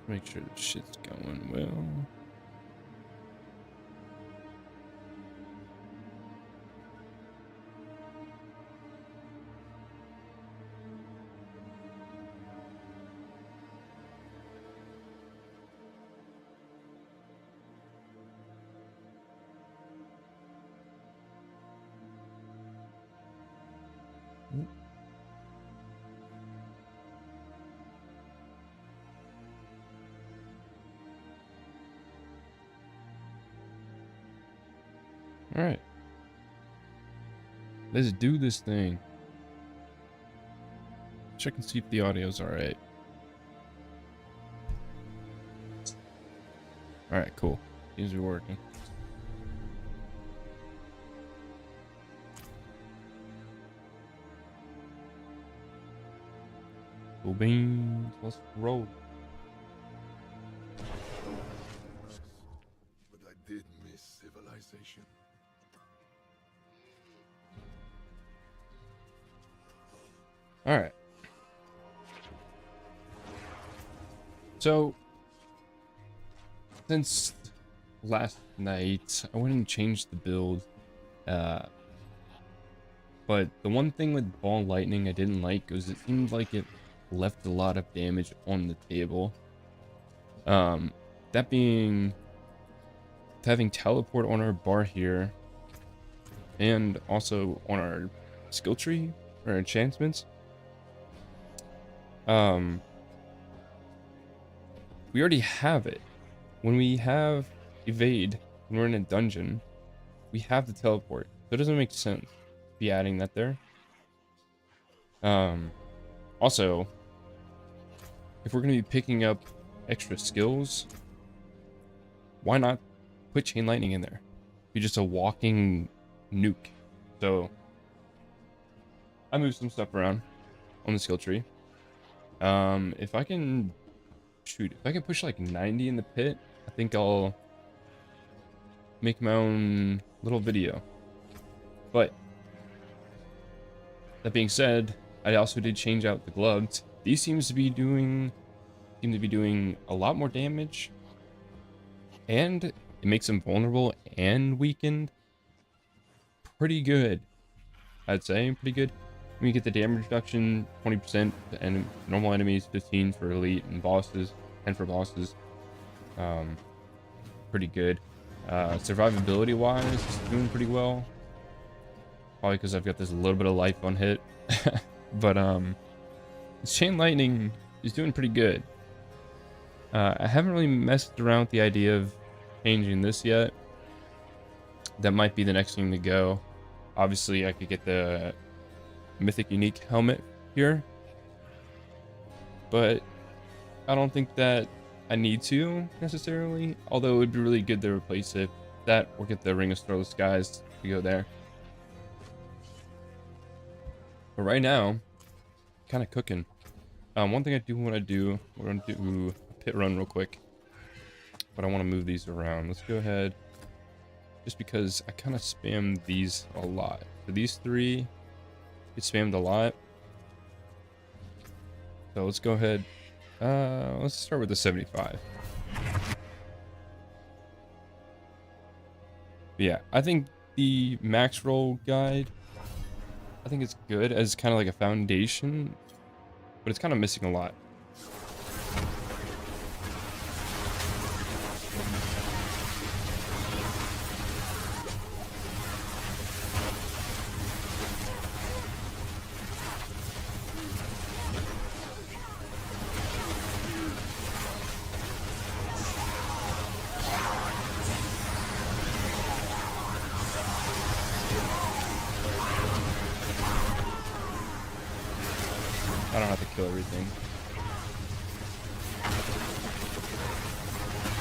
Make sure the shit's going well. All right. Let's do this thing. Check and see if the audio's all right. All right, cool. Seems to be working. Cool beans. Let's roll. But I did miss civilization. All right. So, since last night, I went and changed the build. But the one thing with ball and lightning I didn't like was it seemed like it left a lot of damage on the table. That being, having teleport on our bar here, and also on our skill tree or enchantments. We already have it. When we have evade, when we're in a dungeon, we have the teleport. So it doesn't make sense to be adding that there. Also, if we're going to be picking up extra skills, why not put chain lightning in there? Be just a walking nuke. So I moved some stuff around on the skill tree. If I can push like 90 in the pit, I think I'll make my own little video. But that being said, I also did change out the gloves. These seem to be doing a lot more damage, and it makes them vulnerable and weakened. Pretty good, I'd say. Pretty good. We get the damage reduction 20%, and normal enemies 15 for elite and bosses, and for bosses. Pretty good. Survivability wise, it's doing pretty well. Probably because I've got this little bit of life on hit. But this chain lightning is doing pretty good. I haven't really messed around with the idea of changing this yet. That might be the next thing to go. Obviously, I could get the mythic unique helmet here, but I don't think that I need to necessarily, although it would be really good to replace it, that or get the ring of starless skies to go there. But right now, kind of cooking. One thing I do want to do, we're going to do a pit run real quick, but I want to move these around. Let's go ahead, just because I kind of spam these a lot. So these three get spammed a lot. So let's go ahead. Let's start with the 75. Yeah, I think the max roll guide, I think it's good as kind of like a foundation, but it's kind of missing a lot. I don't have to kill everything.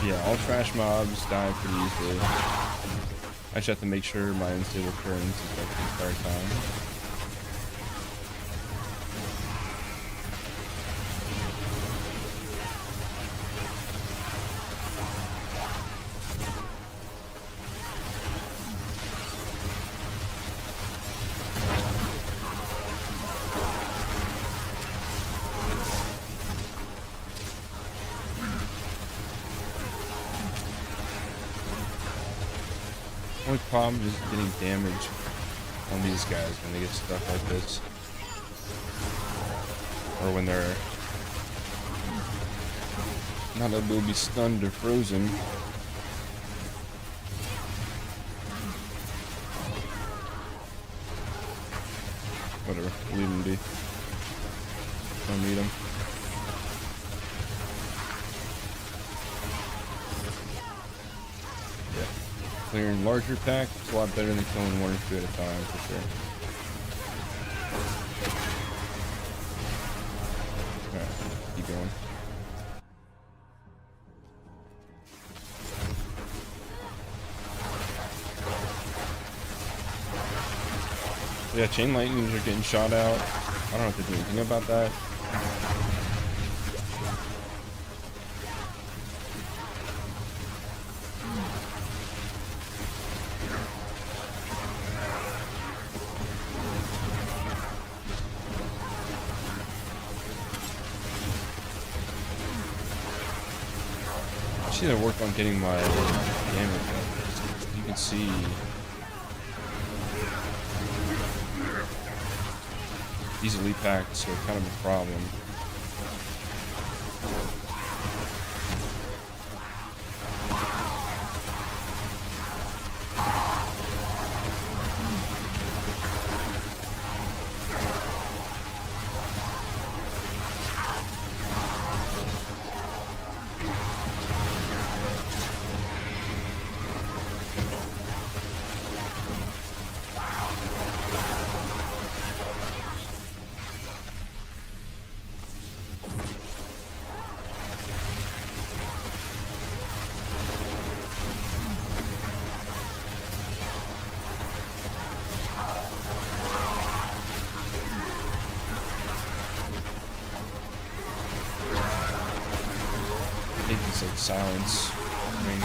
Yeah, all trash mobs die pretty easily. I just have to make sure my unstable currents is like the entire time. Only problem is getting damage on these guys when they get stuck like this. Or when they're not able to be stunned or frozen. Whatever, leave him be. Don't need him. Yeah. Clearing larger pack is a lot better than killing one or two at a time, for sure. Alright, keep going. Yeah, chain lightnings are getting shot out. I don't have to do anything about that. I should have worked on getting my damage up. You can see. Easily packed, so kind of a problem. It's like silence. I mean,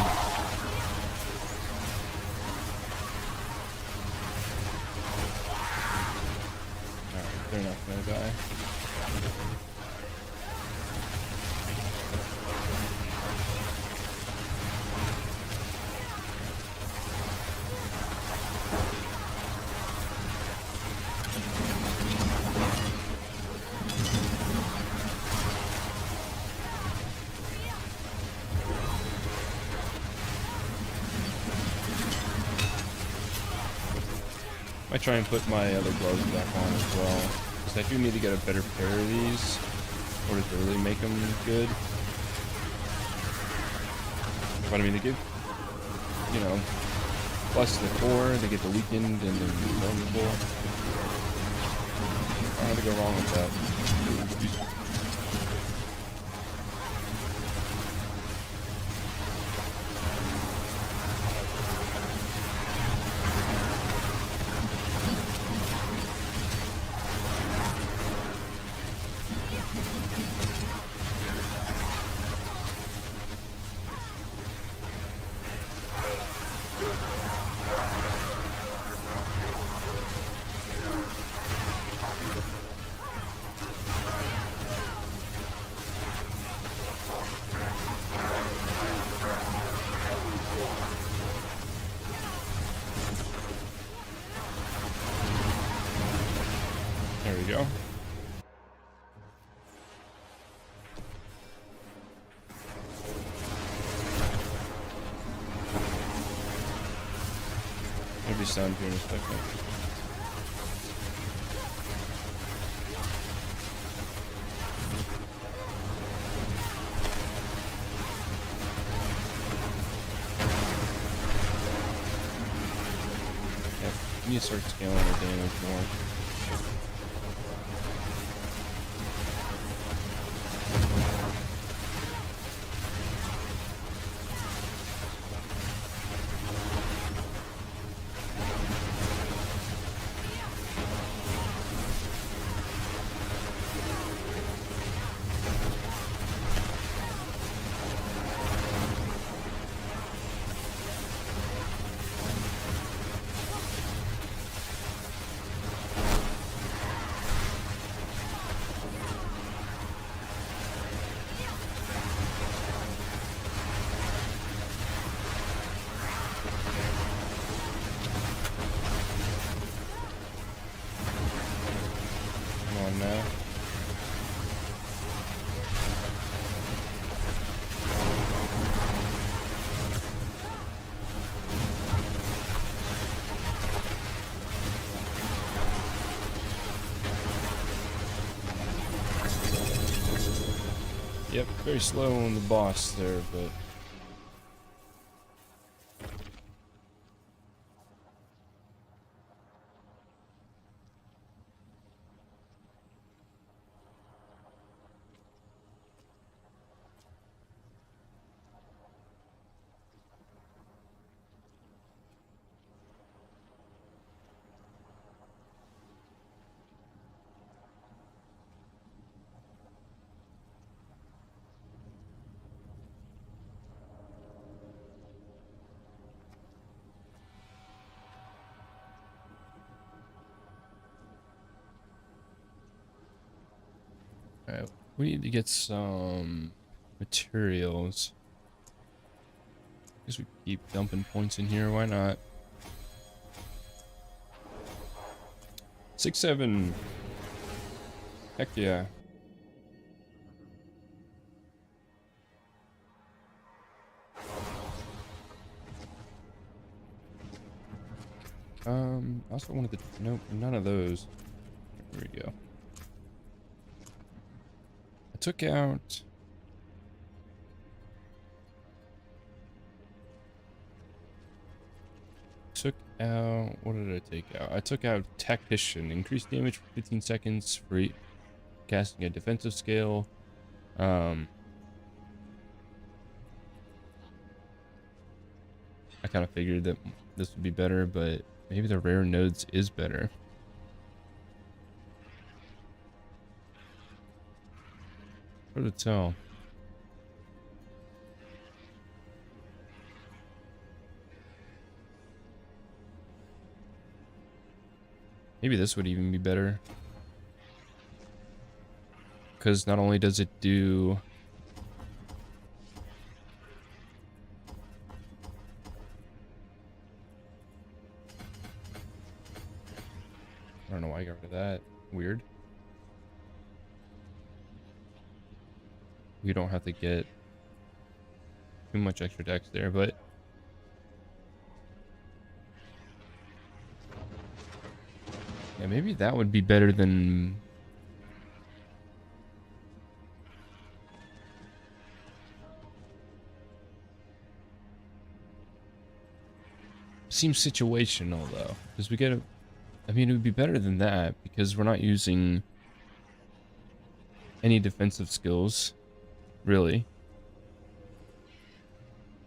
alright, they're not gonna die. I try and put my other gloves back on as well, because I do need to get a better pair of these in order to really make them good. But I mean, they give, you know, plus the core, they get the weakened and then vulnerable. I don't have to go wrong with that. There we go. Maybe sound here in a second. Yeah, you need to start scaling the damage more. on now. Yep, very slow on the boss there, but alright, we need to get some materials. Guess we keep dumping points in here, why not? 6, 7. Heck yeah. I also wanted to, nope, none of those. There we go. I took out what did I take out? I took out Tactician, increased damage for 15 seconds for casting a defensive skill. I kind of figured that this would be better, but maybe the rare nodes is better. Hard to tell. Maybe this would even be better. Because not only does it do... I don't know why I got rid of that. Weird. We don't have to get too much extra dex there, but... yeah, maybe that would be better than... seems situational though, because we get a... I mean, it would be better than that because we're not using any defensive skills, really.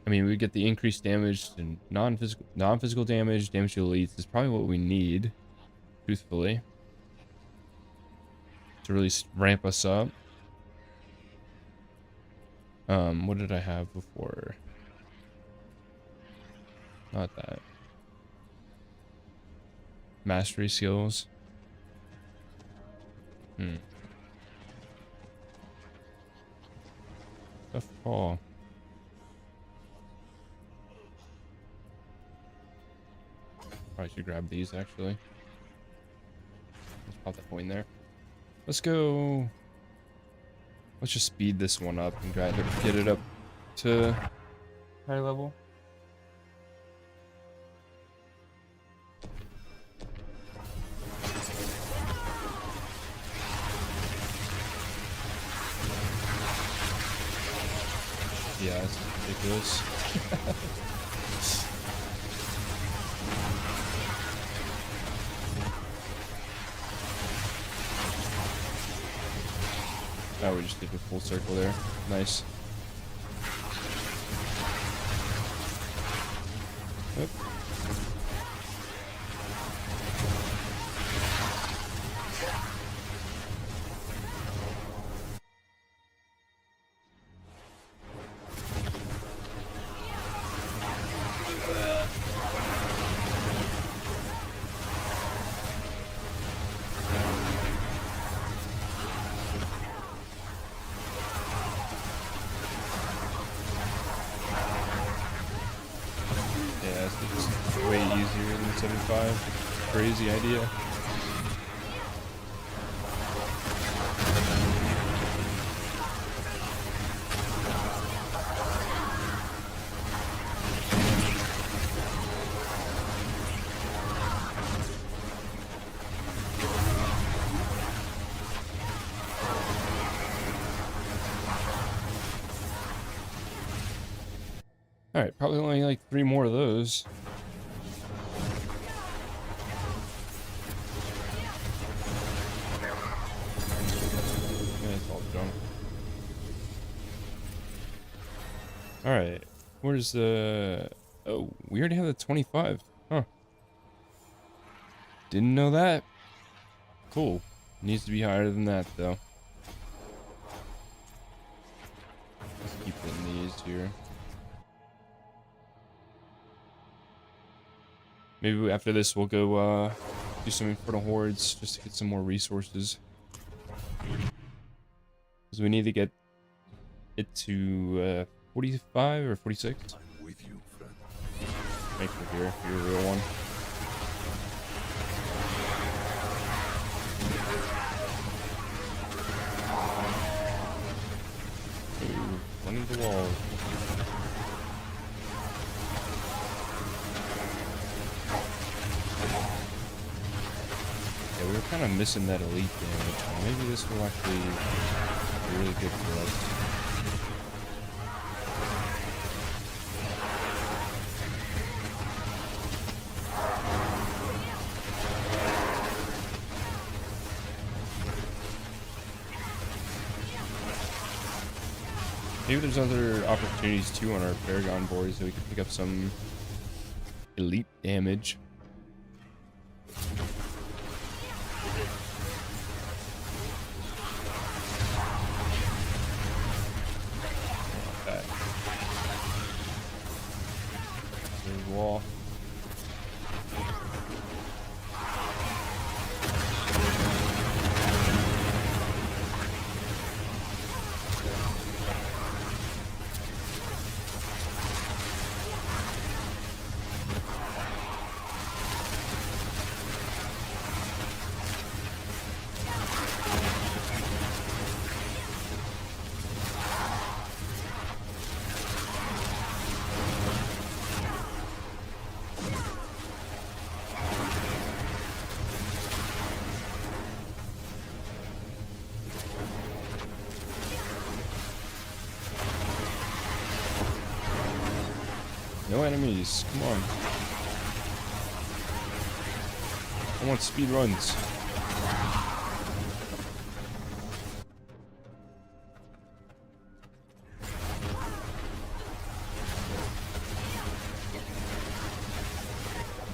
I mean, we get the increased damage and non-physical damage, damage to elites is probably what we need, truthfully, to really ramp us up. What did I have before? Not that. Mastery skills. Tough call. Probably should grab these actually. Let's pop that point there. Let's go. Let's just speed this one up and get it up to high level. Yeah, it's ridiculous. Oh, we just did a full circle there. Nice. Yep. Way easier than 75. Crazy idea. Alright, probably only like 3 more of those. Yeah, it's all junk. Alright, where's the... Oh, we already have the 25. Huh. Didn't know that. Cool. Needs to be higher than that, though. Let's keep in these here. Maybe after this we'll go do some Infernal Hordes just to get some more resources. Because we need to get it to 45 or 46. I'm with you, friend. Make it here, you're a real one. Ooh, run into the wall. Yeah, we were kind of missing that elite damage. Maybe this will actually be really good for us. Maybe there's other opportunities too on our paragon boards that we could pick up some elite damage. That. There's a wall. No enemies, come on. I want speed runs.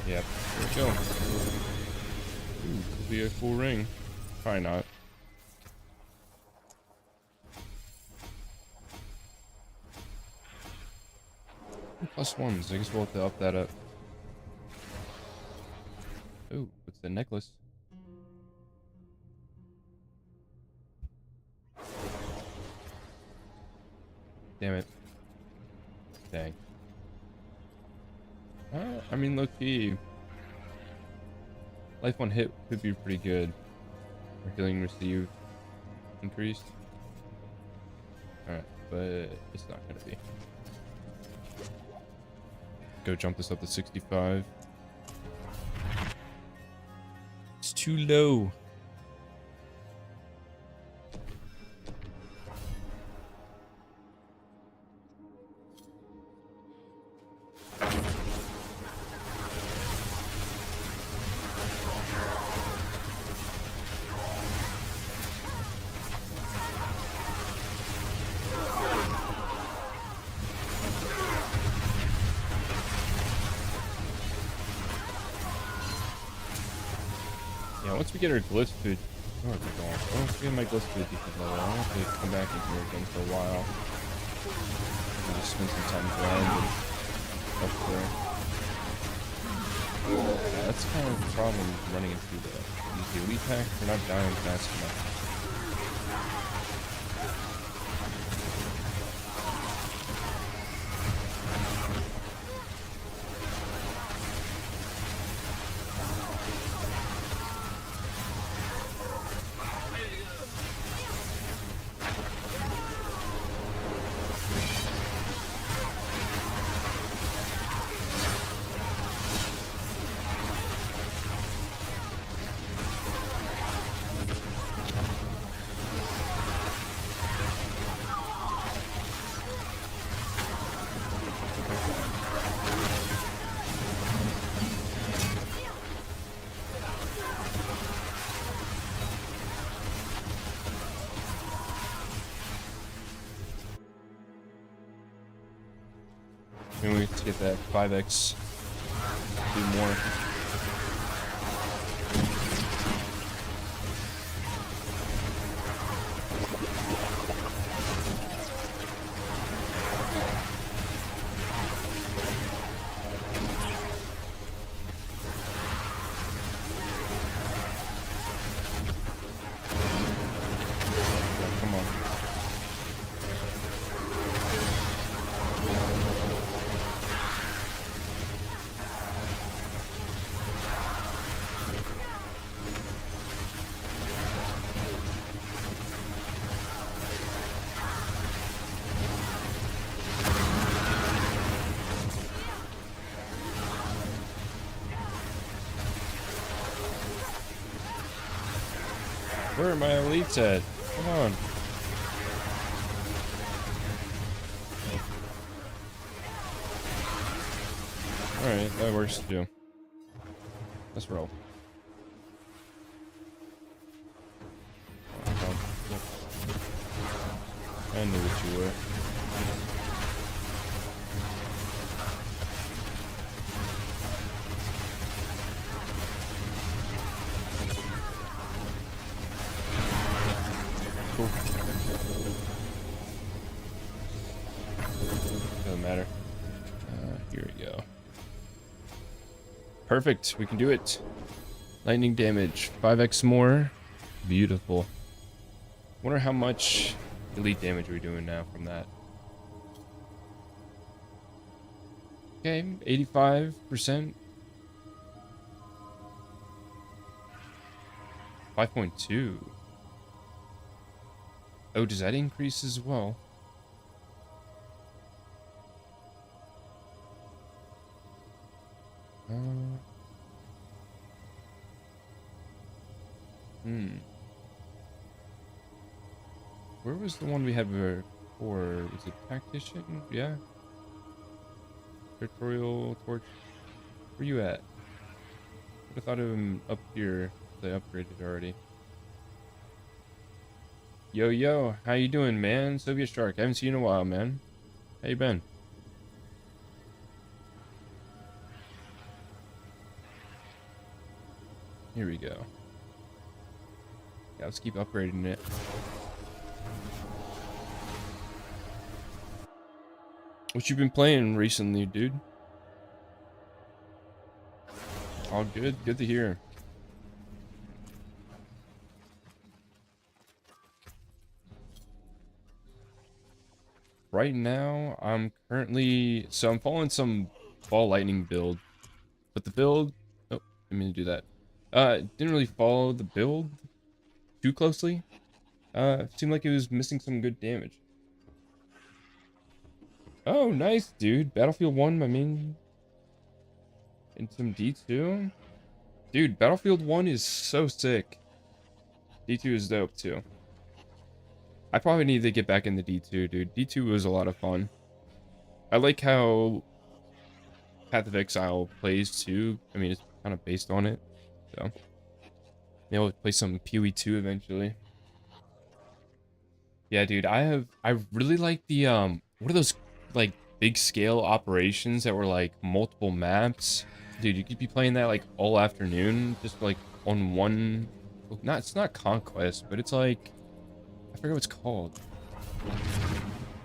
Yep, there we go. Ooh, could be a cool ring. Probably not. +1s, I guess we'll have to up that up. Ooh, what's the necklace? Damn it. Dang. I mean, low key. Life on hit could be pretty good. Or healing received increased. Alright, but it's not gonna be. Go jump this up to 65. It's too low. Yeah, once we get our glyph food, where are we going? Once we get my glyph food decent level, I don't have to come back in here again for a while. I'll just spend some time grinding up there. Yeah, that's kind of the problem running into the elite pack. We're not dying fast enough. And we get to get that 5x. Do more. Come on. Where are my elites at? Come on. Alright, that works too. Let's roll. I knew what you were. Cool. Doesn't matter. Here we go. Perfect. We can do it. Lightning damage. 5x more. Beautiful. Wonder how much elite damage we're doing now from that. Okay, 85%. 5.2. Oh, does that increase as well? Where was the one we had before? Was it tactician? Yeah. Territorial torch. Where you at? Would have thought of him up here. They upgraded already. Yo, how you doing, man? Soviet Shark. I haven't seen you in a while, man. How you been? Here we go. Yeah, let's keep upgrading it. What you been playing recently, dude? All good? Good to hear. Right now, I'm currently... So I'm following some ball lightning build. But the build... Oh, didn't mean to do that. Didn't really follow the build too closely. Seemed like it was missing some good damage. Oh, nice, dude. Battlefield 1, I mean... And some D2. Dude, Battlefield 1 is so sick. D2 is dope, too. I probably need to get back into D2, dude. D2 was a lot of fun. I like how Path of Exile plays, too. I mean, it's kind of based on it. So, maybe I'll play some PoE 2 eventually. Yeah, dude, I really like the, what are those, like, big scale operations that were, like, multiple maps? Dude, you could be playing that, like, all afternoon, just, like, on one, it's not Conquest, but it's, like, I forget what it's called.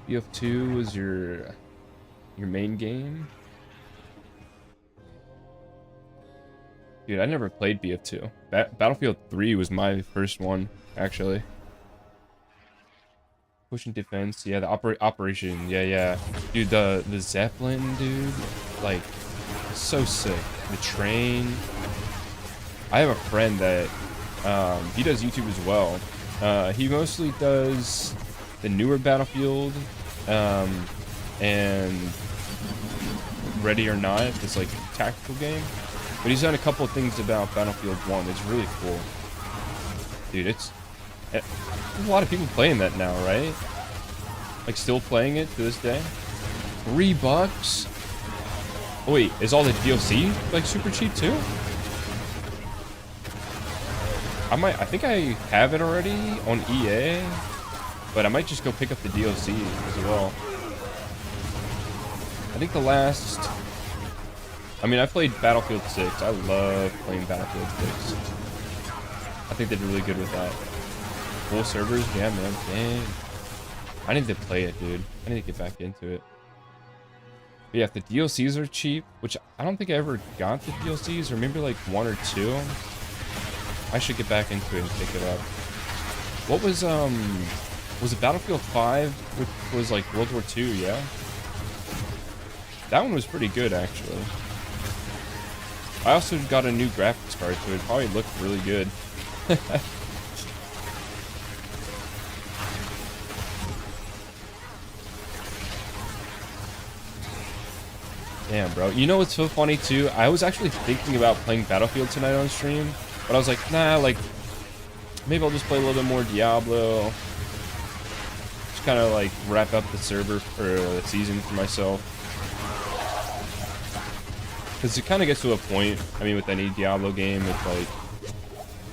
BF2 was your main game? Dude, I never played BF2. Battlefield 3 was my first one, actually. Pushing defense, yeah, the operation, yeah. Dude, the Zeppelin, dude, like, so sick. The train. I have a friend that, he does YouTube as well. He mostly does the newer Battlefield, and Ready or Not, this, like, tactical game. But he's done a couple of things about Battlefield 1. It's really cool. Dude, there's a lot of people playing that now, right? Like, still playing it to this day. $3? Oh, wait, is all the DLC, like, super cheap, too? I think I have it already on EA. But I might just go pick up the DLC as well. I think the last... I mean, I played Battlefield 6. I love playing Battlefield 6. I think they did really good with that. Full servers? Yeah, man. Dang. I need to play it, dude. I need to get back into it. But yeah, if the DLCs are cheap, which I don't think I ever got the DLCs, or maybe like 1 or 2, I should get back into it and pick it up. What was it Battlefield 5, which was like World War II, yeah? That one was pretty good, actually. I also got a new graphics card, so it probably looked really good. Damn, bro. You know what's so funny, too? I was actually thinking about playing Battlefield tonight on stream, but I was like, nah, like, maybe I'll just play a little bit more Diablo. Just kind of, like, wrap up the server for the season for myself. Because it kind of gets to a point, I mean, with any Diablo game, it's like,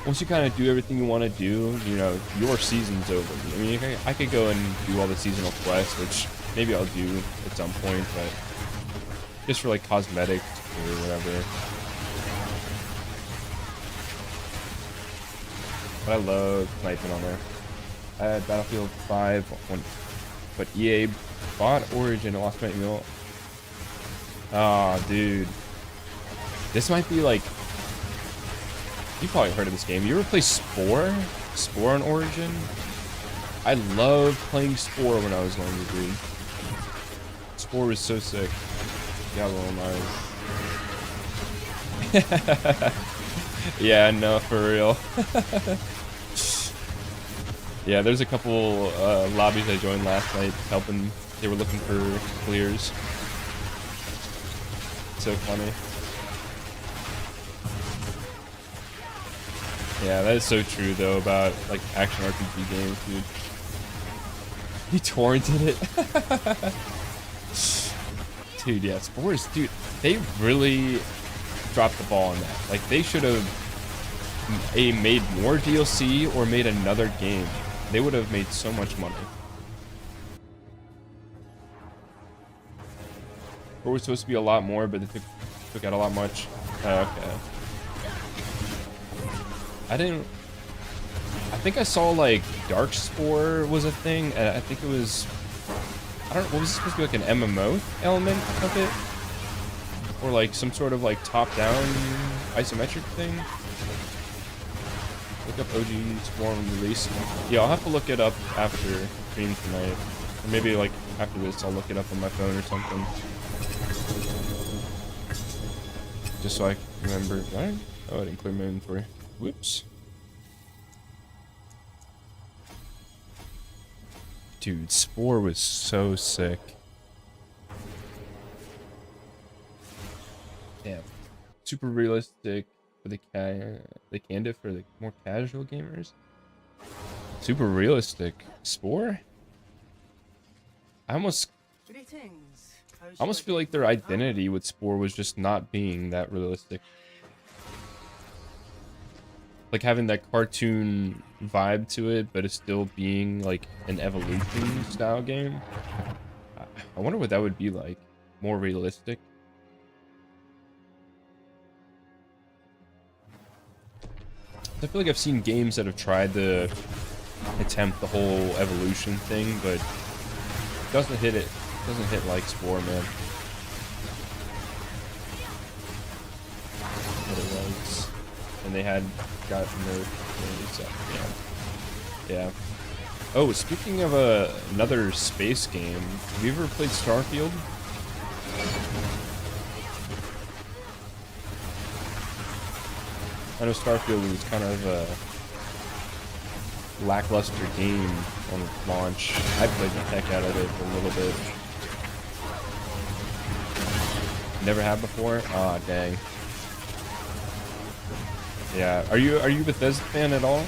once you kind of do everything you want to do, you know, your season's over. I mean, I could go and do all the seasonal quests, which maybe I'll do at some point, but just for, like, cosmetics or whatever. But I love sniping on there. I had Battlefield 5, but EA bought Origin and lost my email. Ah, dude. This might be like... You probably heard of this game. You ever play Spore? Spore on Origin? I loved playing Spore when I was younger, dude. Spore was so sick. Diablo Online. Yeah, no, for real. Yeah, there's a couple lobbies I joined last night helping. They were looking for clears. So funny. Yeah, that is so true though about like action RPG games, dude. He torrented it. Dude, yeah, Spores, dude, they really dropped the ball on that. Like, they should have made more DLC or made another game. They would have made so much money. Spore was supposed to be a lot more, but they took out a lot much. Okay. I think I saw like Dark Spore was a thing, and I think it was, I don't know, what was it supposed to be, like an MMO element of it? Or like some sort of like top-down isometric thing? Look up OG Spore release. Yeah, I'll have to look it up after stream tonight. Or maybe like after this I'll look it up on my phone or something. Just so I can remember. Right? Oh, I didn't clear my inventory. Whoops. Dude, Spore was so sick. Damn. Super realistic for the candid for the more casual gamers. Super realistic. Spore? I almost feel like their identity with Spore was just not being that realistic. Like having that cartoon vibe to it, but it's still being like an evolution style game. I wonder what that would be like. More realistic. I feel like I've seen games that have tried to attempt the whole evolution thing, but it doesn't hit like Spore, man. What it was. And they had got nerfed, so yeah. Oh, speaking of another space game, have you ever played Starfield? I know Starfield was kind of a lackluster game on launch. I played the heck out of it for a little bit. Never have before? Aw, dang. Yeah, are you a Bethesda fan at all?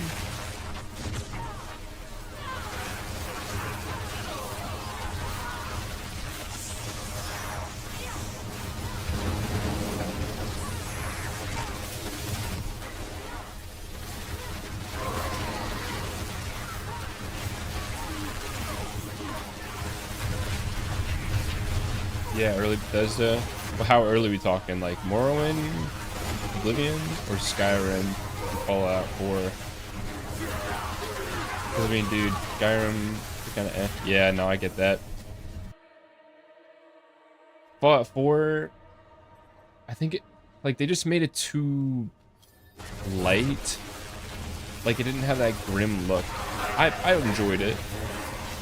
Yeah, early Bethesda. Well, how early are we talking? Like Morrowind, Oblivion, or Skyrim, and Fallout 4? 'Cause, I mean, dude, Skyrim kind of eh. Yeah, no, I get that. Fallout 4, I think it, like, they just made it too light. Like, it didn't have that grim look. I enjoyed it,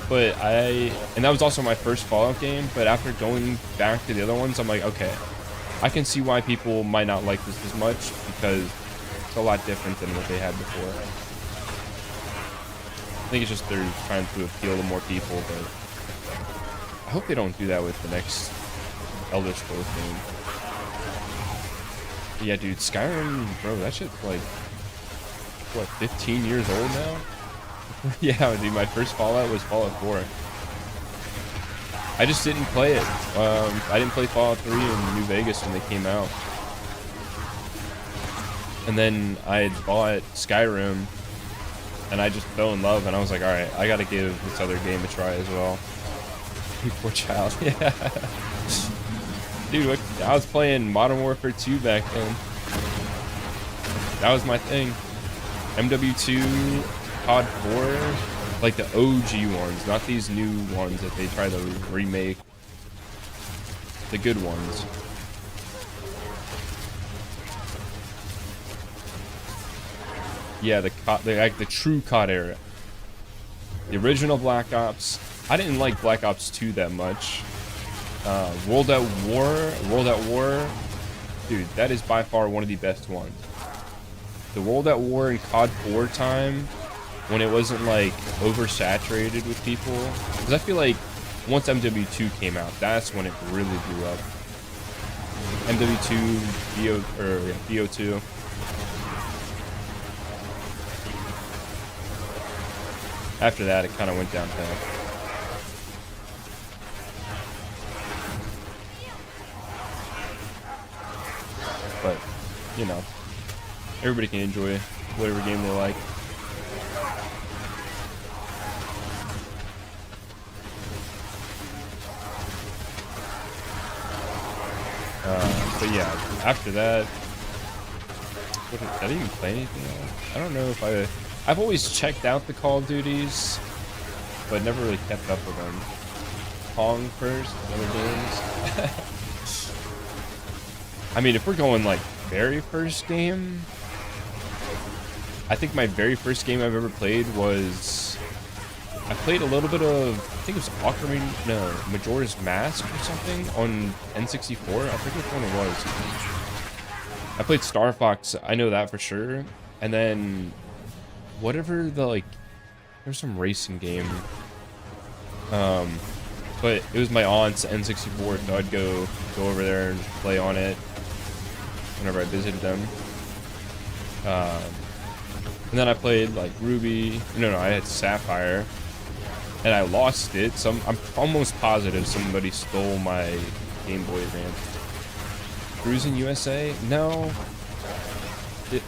but and that was also my first Fallout game, but after going back to the other ones, I'm like, okay, I can see why people might not like this as much, because it's a lot different than what they had before. I think it's just they're trying to appeal to more people, but I hope they don't do that with the next Elder Scrolls game. Yeah, dude, Skyrim, bro, that shit's like, what, 15 years old now? Yeah, dude, my first Fallout was Fallout 4. I just didn't play it. I didn't play Fallout 3 in New Vegas when they came out. And then I bought Skyrim, and I just fell in love, and I was like, alright, I gotta give this other game a try as well. You poor child, yeah. Dude, I was playing Modern Warfare 2 back then. That was my thing. MW2, COD 4, like the OG ones, not these new ones that they try to remake. The good ones. Yeah, the true COD era. The original Black Ops. I didn't like Black Ops 2 that much. World at War, dude, that is by far one of the best ones. The World at War and COD 4 time, when it wasn't like oversaturated with people, because I feel like once MW2 came out, that's when it really blew up. MW2, BO2. After that, it kind of went downhill. But, you know, everybody can enjoy whatever game they like. But yeah, after that, I didn't even play anything else. I don't know if I've always checked out the Call of Duties, but never really kept up with them. Pong first, other games. I mean, if we're going like very first game, I think my very first game I've ever played was, I played a little bit of, I think it was Majora's Mask or something on N64. I forget which one it was. I played Star Fox, I know that for sure. And then whatever there's some racing game. But it was my aunt's N64, so I'd go over there and play on it whenever I visited them. And then I played like Ruby. No, I had Sapphire, and I lost it. I'm almost positive somebody stole my Game Boy Advance. Cruising USA? No.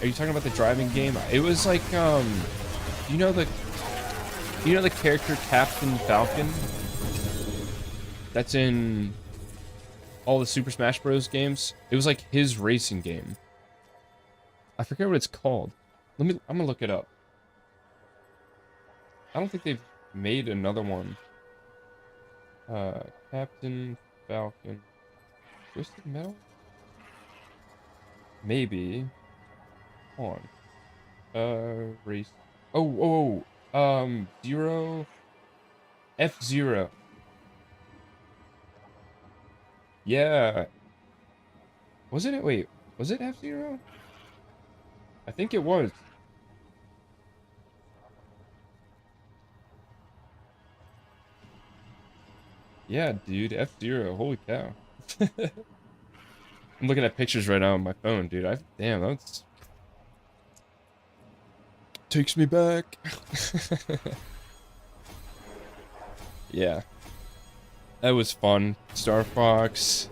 Are you talking about the driving game? It was like you know the character Captain Falcon? That's in all the Super Smash Bros. Games. It was like his racing game. I forget what it's called. I'm gonna look it up. I don't think they've made another one. Captain Falcon. Twisted Metal? Maybe. Hold on. Race. Zero. F-Zero. Yeah. Wasn't it? Wait, was it F-Zero? I think it was. Yeah, dude, F-Zero. Holy cow. I'm looking at pictures right now on my phone, dude. Damn, that's takes me back. Yeah. That was fun. Star Fox.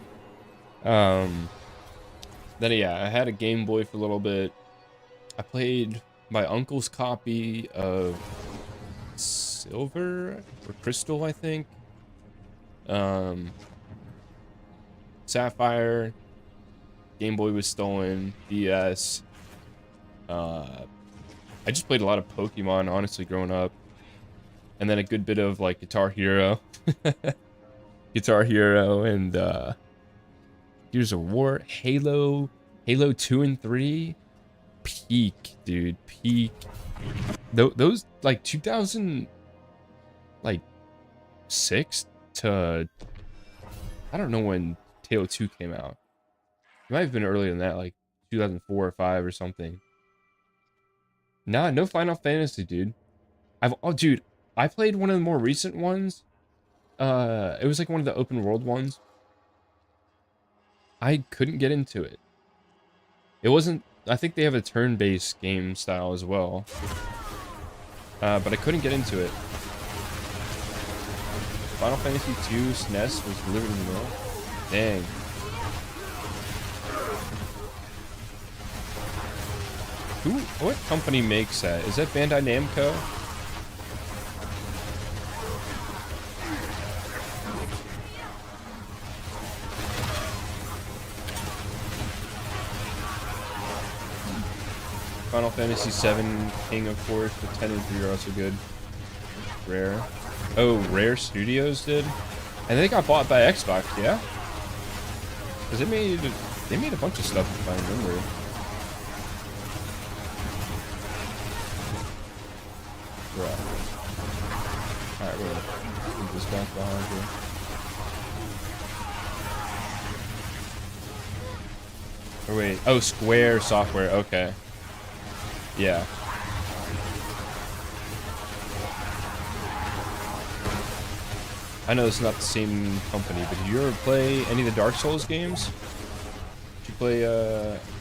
Then yeah, I had a Game Boy for a little bit. I played my uncle's copy of Silver or Crystal, I think. Sapphire, Game Boy was stolen, DS. I just played a lot of Pokemon, honestly, growing up. And then a good bit of, like, Guitar Hero. Guitar Hero and, Gears of War, Halo 2 and 3. Peak, dude, peak. Those, like, 2006 to... I don't know when Halo 2 came out. It might have been earlier than that, like 2004 or 5 or something. Nah, no Final Fantasy, dude. Dude, I played one of the more recent ones. It was like one of the open world ones. I couldn't get into it. It wasn't, I think they have a turn-based game style as well. But I couldn't get into it. Final Fantasy 2 SNES was delivered in the mail. Dang. What company makes that? Is that Bandai Namco? Final Fantasy 7 King, of course, but 10 and 3 are also good. Rare. Oh, Rare Studios did? And they got bought by Xbox, yeah? Because they made a bunch of stuff, if I remember. Right. Alright, we're gonna move this back behind here. Oh, wait. Oh, Square Software. Okay. Yeah. I know it's not the same company, but did you ever play any of the Dark Souls games? Did you play,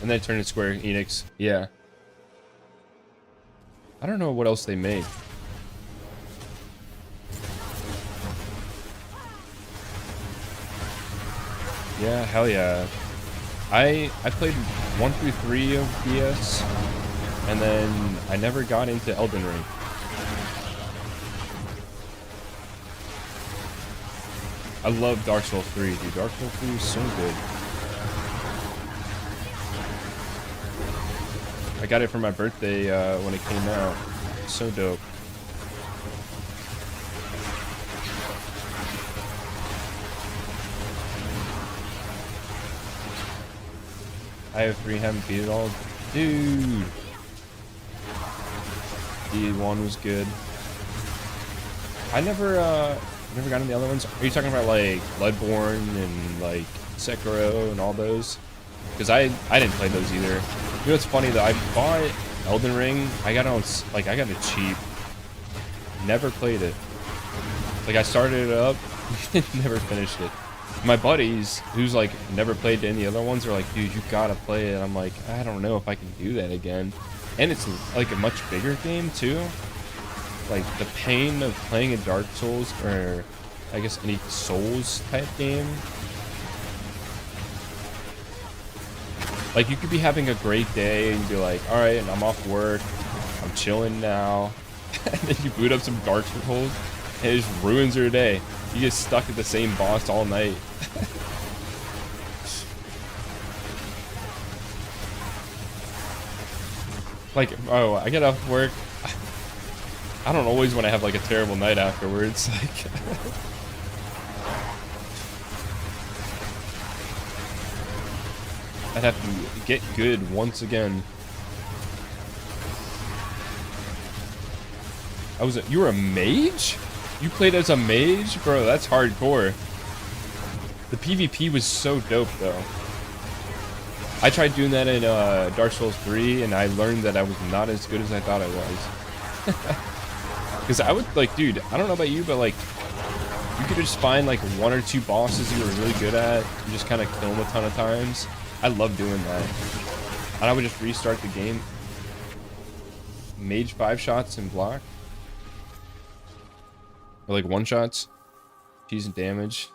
and then turn to Square Enix? Yeah. I don't know what else they made. Yeah, hell yeah. I played 1 through 3 of DS, and then I never got into Elden Ring. I love Dark Souls 3, dude. Dark Souls 3 is so good. I got it for my birthday when it came out. So dope. I have 3, haven't beat it all. Dude! D1 was good. I never got into the other ones. Are you talking about like Bloodborne and like Sekiro and all those? Because I didn't play those either. You know what's funny though? I bought Elden Ring. I got it cheap. Never played it. Like I started it up, never finished it. My buddies, who's like never played any other ones, are like, dude, you gotta play it. I'm like, I don't know if I can do that again. And it's like a much bigger game too. Like the pain of playing a Dark Souls, or I guess any Souls type game. Like you could be having a great day and be like, all right, and I'm off work, I'm chilling now, and then you boot up some Dark Souls, and it just ruins your day. You get stuck at the same boss all night. Like, oh, I get off work. I don't always want to have like a terrible night afterwards. Like, I'd have to get good once again. You were a mage? You played as a mage? Bro, that's hardcore. The PvP was so dope though. I tried doing that in Dark Souls 3 and I learned that I was not as good as I thought I was. Because I would, like, dude, I don't know about you, but like, you could just find like 1 or 2 bosses you were really good at and just kind of kill them a ton of times. I love doing that. And I would just restart the game. Mage 5 shots and block. Or like 1 shots. Decent damage.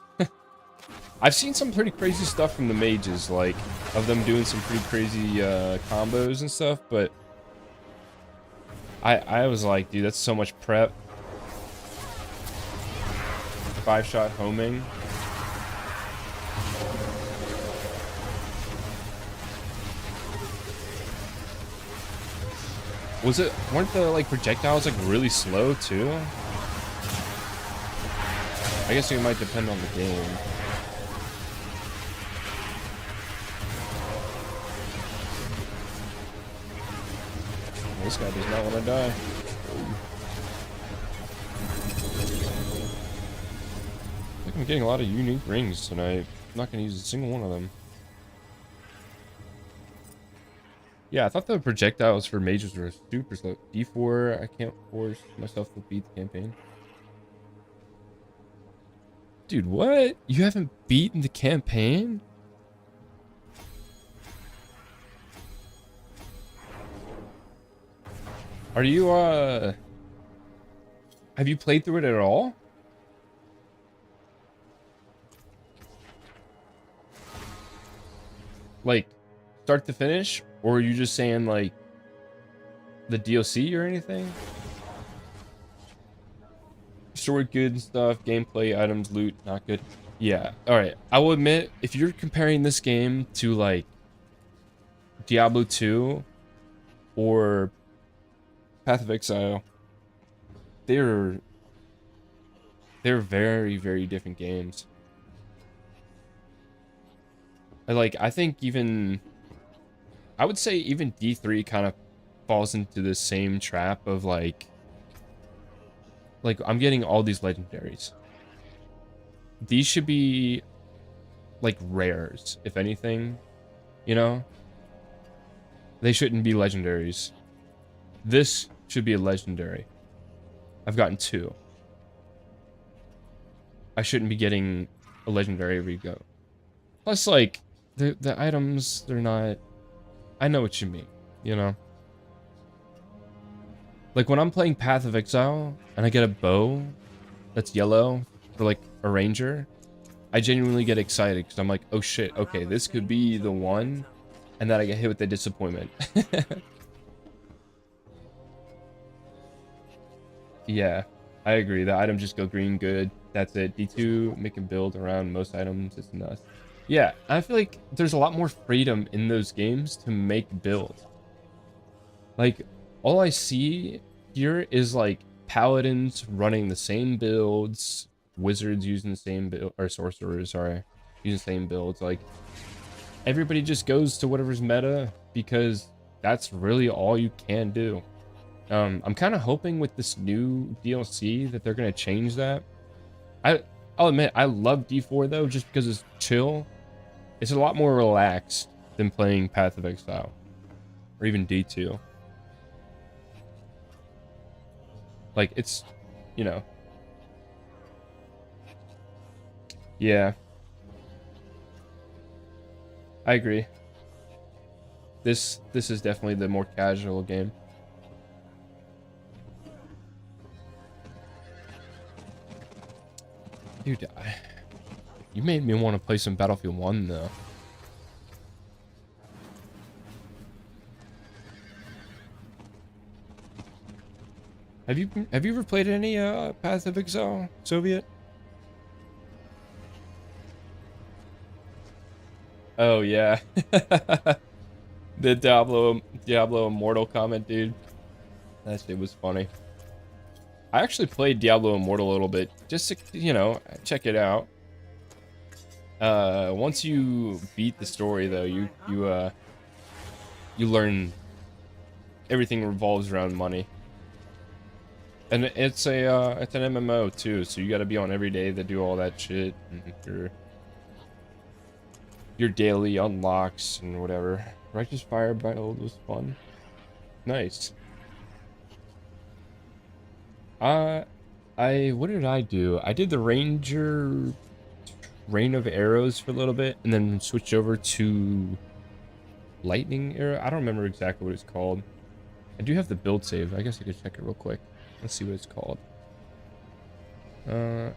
I've seen some pretty crazy stuff from the mages, like, of them doing some pretty crazy combos and stuff, but I was like, dude, that's so much prep. 5-shot homing. weren't the like projectiles like really slow too? I guess it might depend on the game. This guy does not want to die. I think I'm getting a lot of unique rings tonight. I'm not going to use a single one of them. Yeah, I thought the projectiles for mages were super slow. D4, I can't force myself to beat the campaign. Dude, what? You haven't beaten the campaign? Are you, have you played through it at all? Like, start to finish? Or are you just saying, like, the DLC or anything? Story good and stuff, gameplay, items, loot, not good. Yeah, alright. I will admit, if you're comparing this game to, like, Diablo 2 or Path of Exile, they're very, very different games. I think even, I would say even D3 kind of falls into the same trap of like I'm getting all these legendaries. These should be like rares, if anything, you know? They shouldn't be legendaries. This should be a legendary. I've gotten 2. I shouldn't be getting a legendary every go. Plus, like, the items, they're not... I know what you mean, you know? Like, when I'm playing Path of Exile, and I get a bow that's yellow for, like, a ranger, I genuinely get excited, because I'm like, oh shit, okay, this could be the one, and then I get hit with the disappointment. Yeah, I agree. The items just go green, good. That's it. D2, make a build around most items. It's nuts. Yeah, I feel like there's a lot more freedom in those games to make build. Like, all I see here is, like, paladins running the same builds, wizards using the same build, or sorcerers, sorry, using the same builds. Like, everybody just goes to whatever's meta because that's really all you can do. I'm kind of hoping with this new DLC that they're going to change that. I'll admit, I love D4 though, just because it's chill. It's a lot more relaxed than playing Path of Exile. Or even D2. Like, it's, you know. Yeah. I agree. This is definitely the more casual game. Dude, you made me want to play some Battlefield 1 though. Have you ever played any Path of Exile Soviet? Oh yeah. The Diablo Immortal comment, dude. That shit was funny. I actually played Diablo Immortal a little bit, just to, you know, check it out. Once you beat the story, though, you learn everything revolves around money, and it's an MMO too, so you got to be on every day to do all that shit, and your daily unlocks and whatever. Righteous Fire Build was fun. Nice. What did I do? I did the Ranger Rain of Arrows for a little bit, and then switched over to Lightning Arrow. I don't remember exactly what it's called. I do have the build save. I guess I could check it real quick. Let's see what it's called.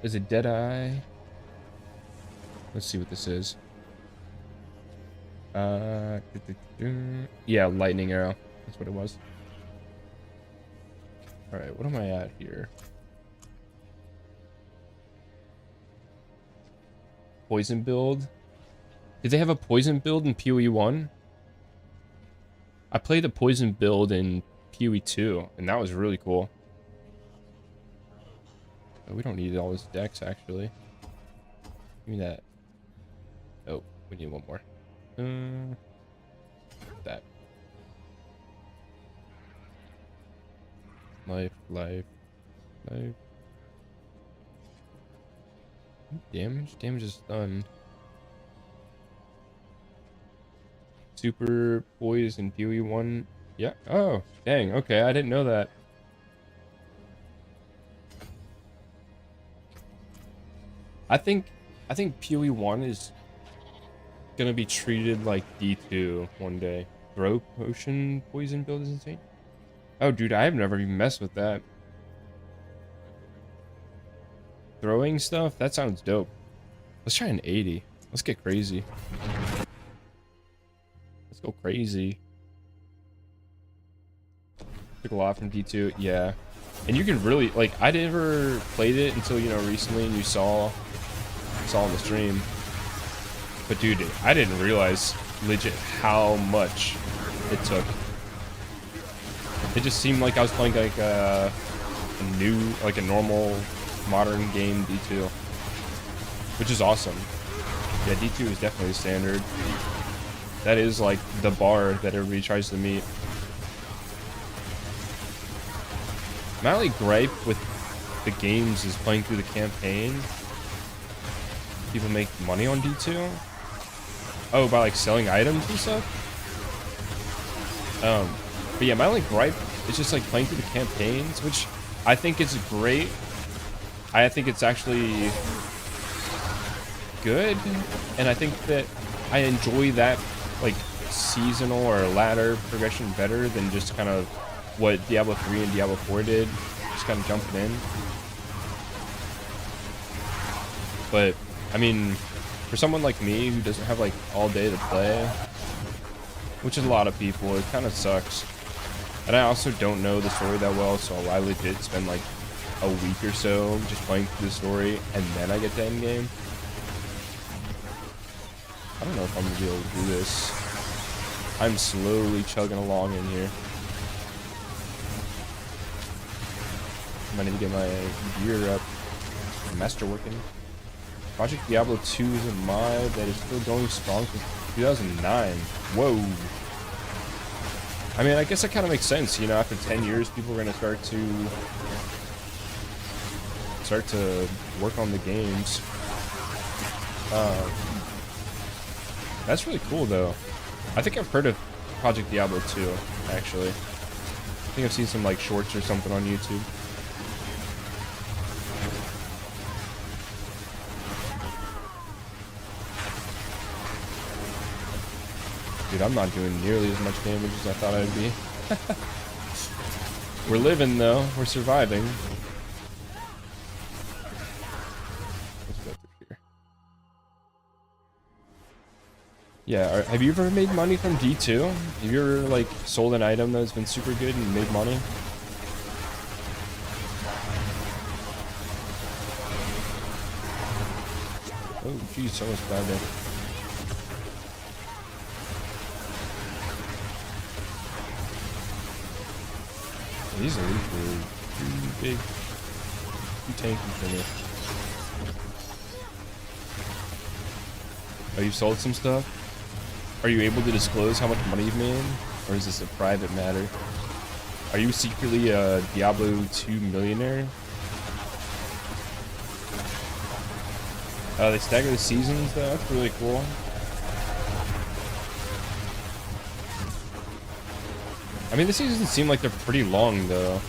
Is it Deadeye? Let's see what this is. Yeah, Lightning Arrow. That's what it was. Alright, what am I at here? Poison build? Did they have a poison build in PoE 1? I played a poison build in PoE 2, and that was really cool. Oh, we don't need all this dex, actually. Give me that. Oh, we need one more. That. Life. Damage is done. Super poison PoE 1. Yeah. Oh, dang. Okay, I didn't know that. I think PoE 1 is gonna be treated like D2 one day. Throw potion poison build is insane. Oh, dude, I have never even messed with that. Throwing stuff? That sounds dope. Let's try an 80. Let's get crazy. Let's go crazy. Took a lot from D2. Yeah. And you can really, like, I never played it until, you know, recently, and you saw on the stream. But dude, I didn't realize legit how much it took. It just seemed like I was playing like a normal modern game D2, which is awesome. Yeah, D2 is definitely standard. That is like the bar that everybody tries to meet. My only gripe with the games is playing through the campaign. People make money on D2. Oh, by like selling items and stuff. But yeah, my only gripe is just like playing through the campaigns, which I think is great. I think it's actually good, and I think that I enjoy that like seasonal or ladder progression better than just kind of what Diablo 3 and Diablo 4 did, just kind of jumping in. But I mean, for someone like me who doesn't have like all day to play, which is a lot of people, it kind of sucks. And I also don't know the story that well, so I legit spend like a week or so just playing through the story, and then I get to end game. I don't know if I'm gonna be able to do this. I'm slowly chugging along in here. I need to get my gear up. Master working. Project Diablo 2 is a mod that is still going strong since 2009. Whoa. I mean, I guess that kind of makes sense. You know, after 10 years, people are going to start to work on the games. That's really cool, though. I think I've heard of Project Diablo 2, actually. I think I've seen some, like, shorts or something on YouTube. Dude, I'm not doing nearly as much damage as I thought I'd be. We're living, though. We're surviving. Let's go through here. Yeah, have you ever made money from D2? Have you ever, like, sold an item that's been super good and made money? Oh, geez, someone's bad there. These are too big, too tanky for me. Oh, you sold some stuff? Are you able to disclose how much money you've made? Or is this a private matter? Are you secretly a Diablo 2 millionaire? They stagger the seasons though, that's really cool. I mean, the seasons seem like they're pretty long, though.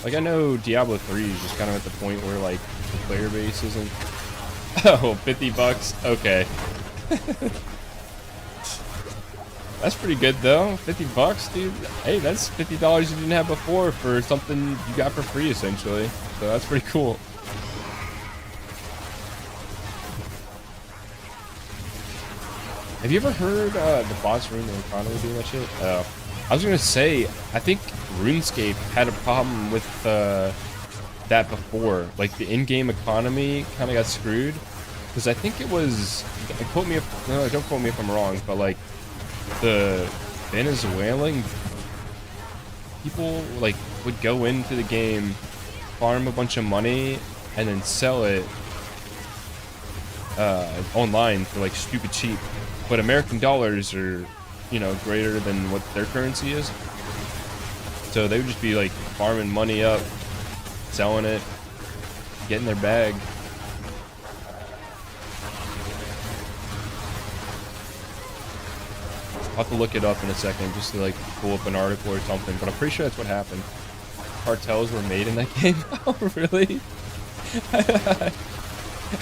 Like, I know Diablo 3 is just kind of at the point where, like, the player base isn't... Oh, 50 bucks? Okay. That's pretty good, though. 50 bucks, dude. Hey, that's $50 you didn't have before for something you got for free, essentially. So that's pretty cool. Have you ever heard the boss rune and economy doing that shit? I was gonna say, I think RuneScape had a problem with that before. Like the in-game economy kind of got screwed because I think it was. Quote me if no, don't quote me if I'm wrong, but like the Venezuelan people like would go into the game, farm a bunch of money, and then sell it online for like stupid cheap. But American dollars are, you know, greater than what their currency is. So they would just be like farming money up, selling it, getting their bag. I'll have to look it up in a second just to like pull up an article or something, but I'm pretty sure that's what happened. Cartels were made in that game. Oh, really?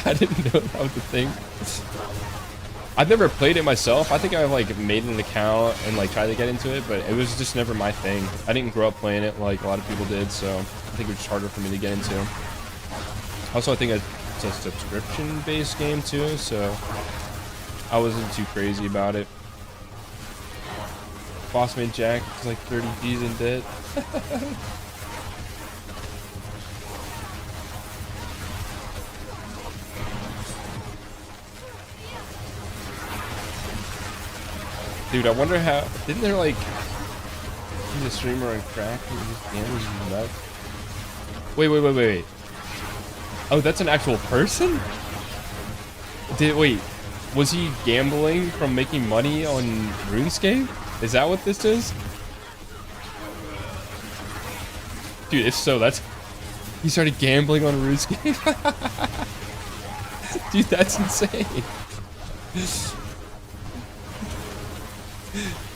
I didn't know that was a thing. I've never played it myself. I think I like made an account and like tried to get into it, but it was just never my thing. I didn't grow up playing it like a lot of people did, so I think it was just harder for me to get into. Also, I think it's a subscription-based game too, so I wasn't too crazy about it. Bossman Jack is like 30 G's in debt. Dude, I wonder how... Didn't there like... He's a streamer on crack and just gambles and nuts? Wait. Oh, that's an actual person? Wait, was he gambling from making money on RuneScape? Is that what this is? Dude, if so, that's... He started gambling on RuneScape? Dude, that's insane.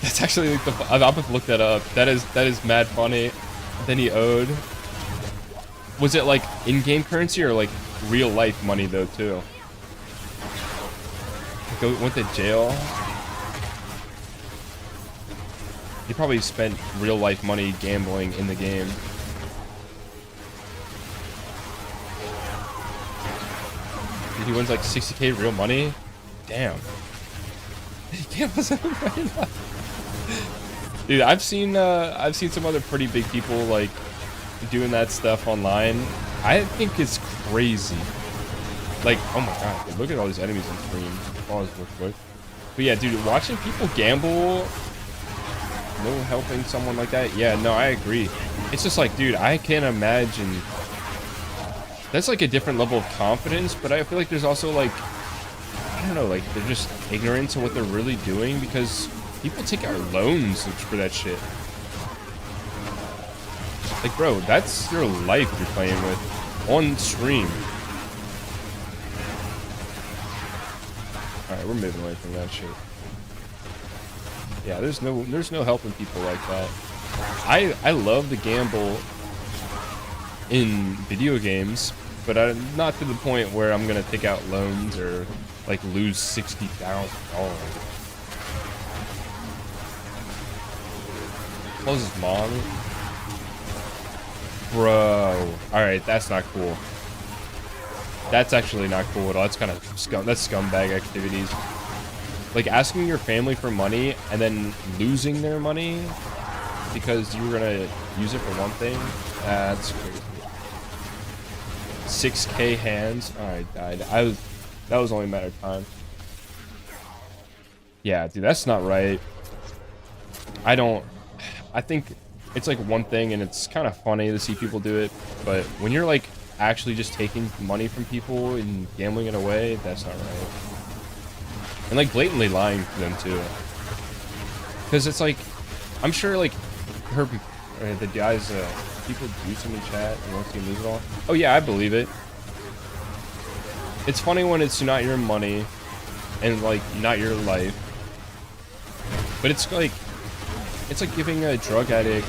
That's actually like the... I'm about to look that up. That is mad funny. Then he owed... Was it like in-game currency or like real life money though too? Went to jail. He probably spent real life money gambling in the game. He wins like 60k real money. Damn. He gambles every night. Dude, I've seen some other pretty big people like doing that stuff online. I think it's crazy. Like, oh my god, dude, look at all these enemies on screen. Pause real quick. But yeah, dude, watching people gamble, no helping someone like that. Yeah, no, I agree. It's just like, dude, I can't imagine. That's like a different level of confidence, but I feel like there's also like, I don't know, like they're just ignorant to what they're really doing because people take out loans for that shit. Like, bro, that's your life you're playing with on stream. Alright, we're moving away from that shit. Yeah, there's no helping people like that. I love to gamble in video games, but I'm not to the point where I'm gonna take out loans or like lose $60,000. Close his mom. Bro. Alright, that's not cool. That's actually not cool at all. That's kind of that's scumbag activities. Like asking your family for money and then losing their money because you were gonna use it for one thing. That's crazy. 6k hands. Oh, I died. That was only a matter of time. Yeah, dude, that's not right. I think it's like one thing and it's kind of funny to see people do it, but when you're like actually just taking money from people and gambling it away, that's not right. And like blatantly lying to them too. Because it's like, I'm sure like the guys, people do some in chat and won't see lose it all. Oh yeah, I believe it. It's funny when it's not your money and like not your life. But it's like giving a drug addict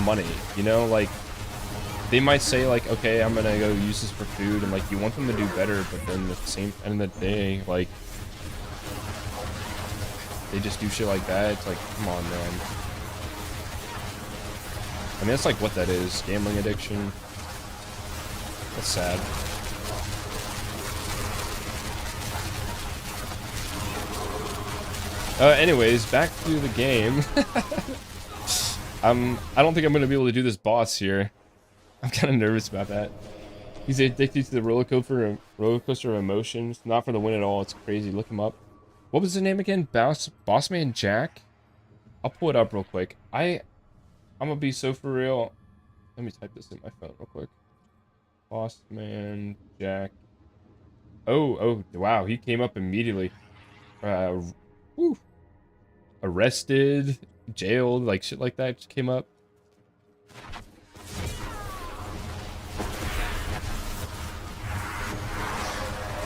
money, you know, like they might say like, okay, I'm gonna go use this for food, and like you want them to do better, but then at the same end of the day, like they just do shit like that. It's like, come on, man. I mean, that's like what that is, gambling addiction. That's sad. Anyways, back to the game. I don't think I'm gonna be able to do this boss here. I'm kind of nervous about that. He's addicted to the roller coaster of emotions. Not for the win at all. It's crazy. Look him up. What was his name again? Bossman Jack? I'll pull it up real quick. I'm gonna be so for real. Let me type this in my phone real quick. Boss man Jack. Oh, wow, he came up immediately. Whew. Arrested, jailed, like shit like that just came up.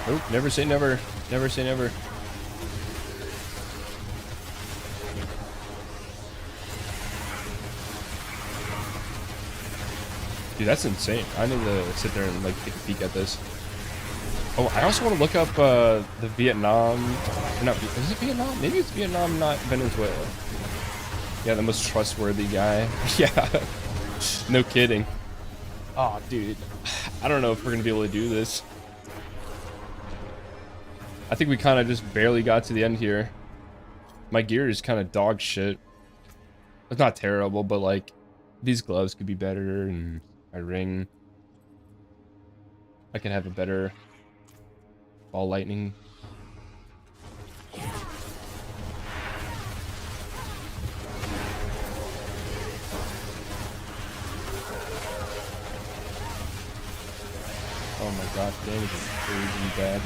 Nope, never say never. Never say never. Dude, that's insane. I need to sit there and like take a peek at this. Oh, I also want to look up the Vietnam. No, is it Vietnam? Maybe it's Vietnam, not Venezuela. Yeah, the most trustworthy guy. Yeah, no kidding. Oh, dude, I don't know if we're gonna be able to do this. I think we kind of just barely got to the end here. My gear is kind of dog shit. It's not terrible, but like these gloves could be better, and my ring. I could have a better ball lightning. Oh my god, damage is crazy bad.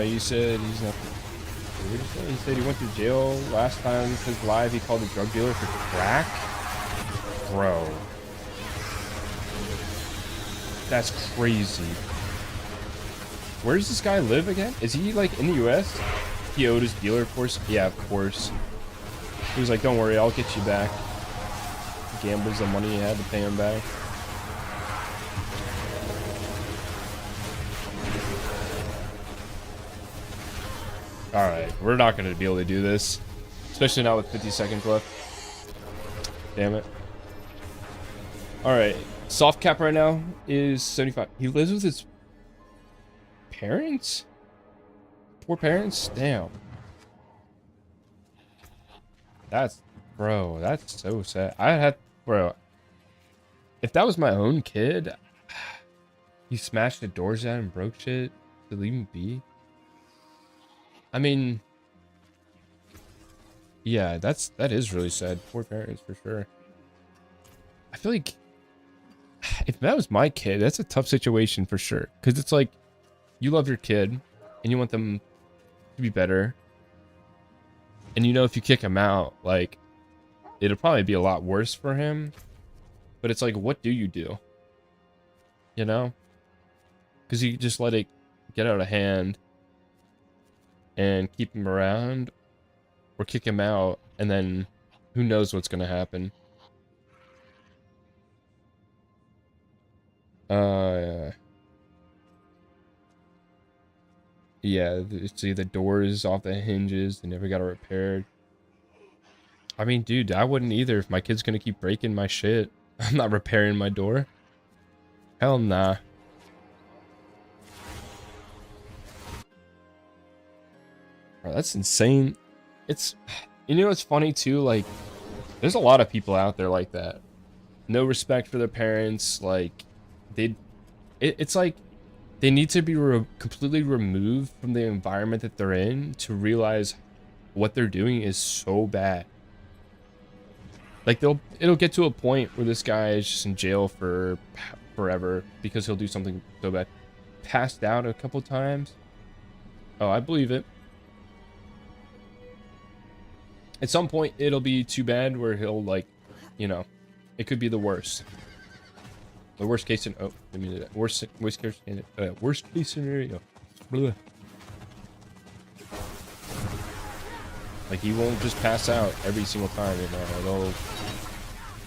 You said he's not. What did you say? He said he went to jail last time because live he called a drug dealer for crack. Bro, that's crazy. Where does this guy live again? Is he like in the U.S.? He owed his dealer, of course. Yeah, of course. He was like, "Don't worry, I'll get you back." Gambles the money he had to pay him back. Alright, we're not going to be able to do this. Especially not with 50 seconds left. Damn it. Alright, soft cap right now is 75. He lives with his parents? Poor parents? Damn. Bro, that's so sad. Bro, if that was my own kid, he smashed the doors out and broke shit to leave him be. I mean, yeah, that is really sad. Poor parents for sure. I feel like if that was my kid, that's a tough situation for sure. Because it's like, you love your kid and you want them to be better. And you know, if you kick him out, like, it'll probably be a lot worse for him. But it's like, what do? You know? Because you just let it get out of hand and keep him around, or kick him out, and then who knows what's gonna happen. Yeah, see, the door is off the hinges. They never got it repaired. I mean, dude, I wouldn't either if my kid's gonna keep breaking my shit. I'm not repairing my door. Hell nah. Bro, that's insane. It's, you know what's funny too? Like, there's a lot of people out there like that. No respect for their parents. Like, it's like they need to be completely removed from the environment that they're in to realize what they're doing is so bad. Like, it'll get to a point where this guy is just in jail for forever because he'll do something so bad. Passed out a couple times. Oh, I believe it. At some point, it'll be too bad where he'll, like, you know, it could be the worst. The worst case scenario. Oh, let me do that. Worst case scenario. Blah. Like, he won't just pass out every single time, you know.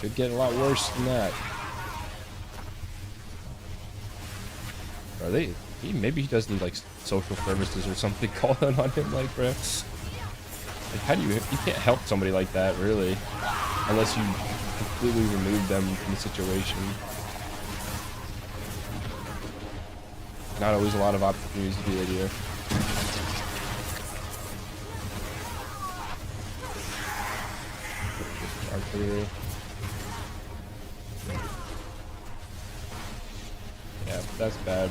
Could get a lot worse than that. Are they? Maybe he does need like social services or something calling on him, like, bro. Like, how do you can't help somebody like that, really, unless you completely remove them from the situation. Not always a lot of opportunities to do that here. Artillery. That's bad.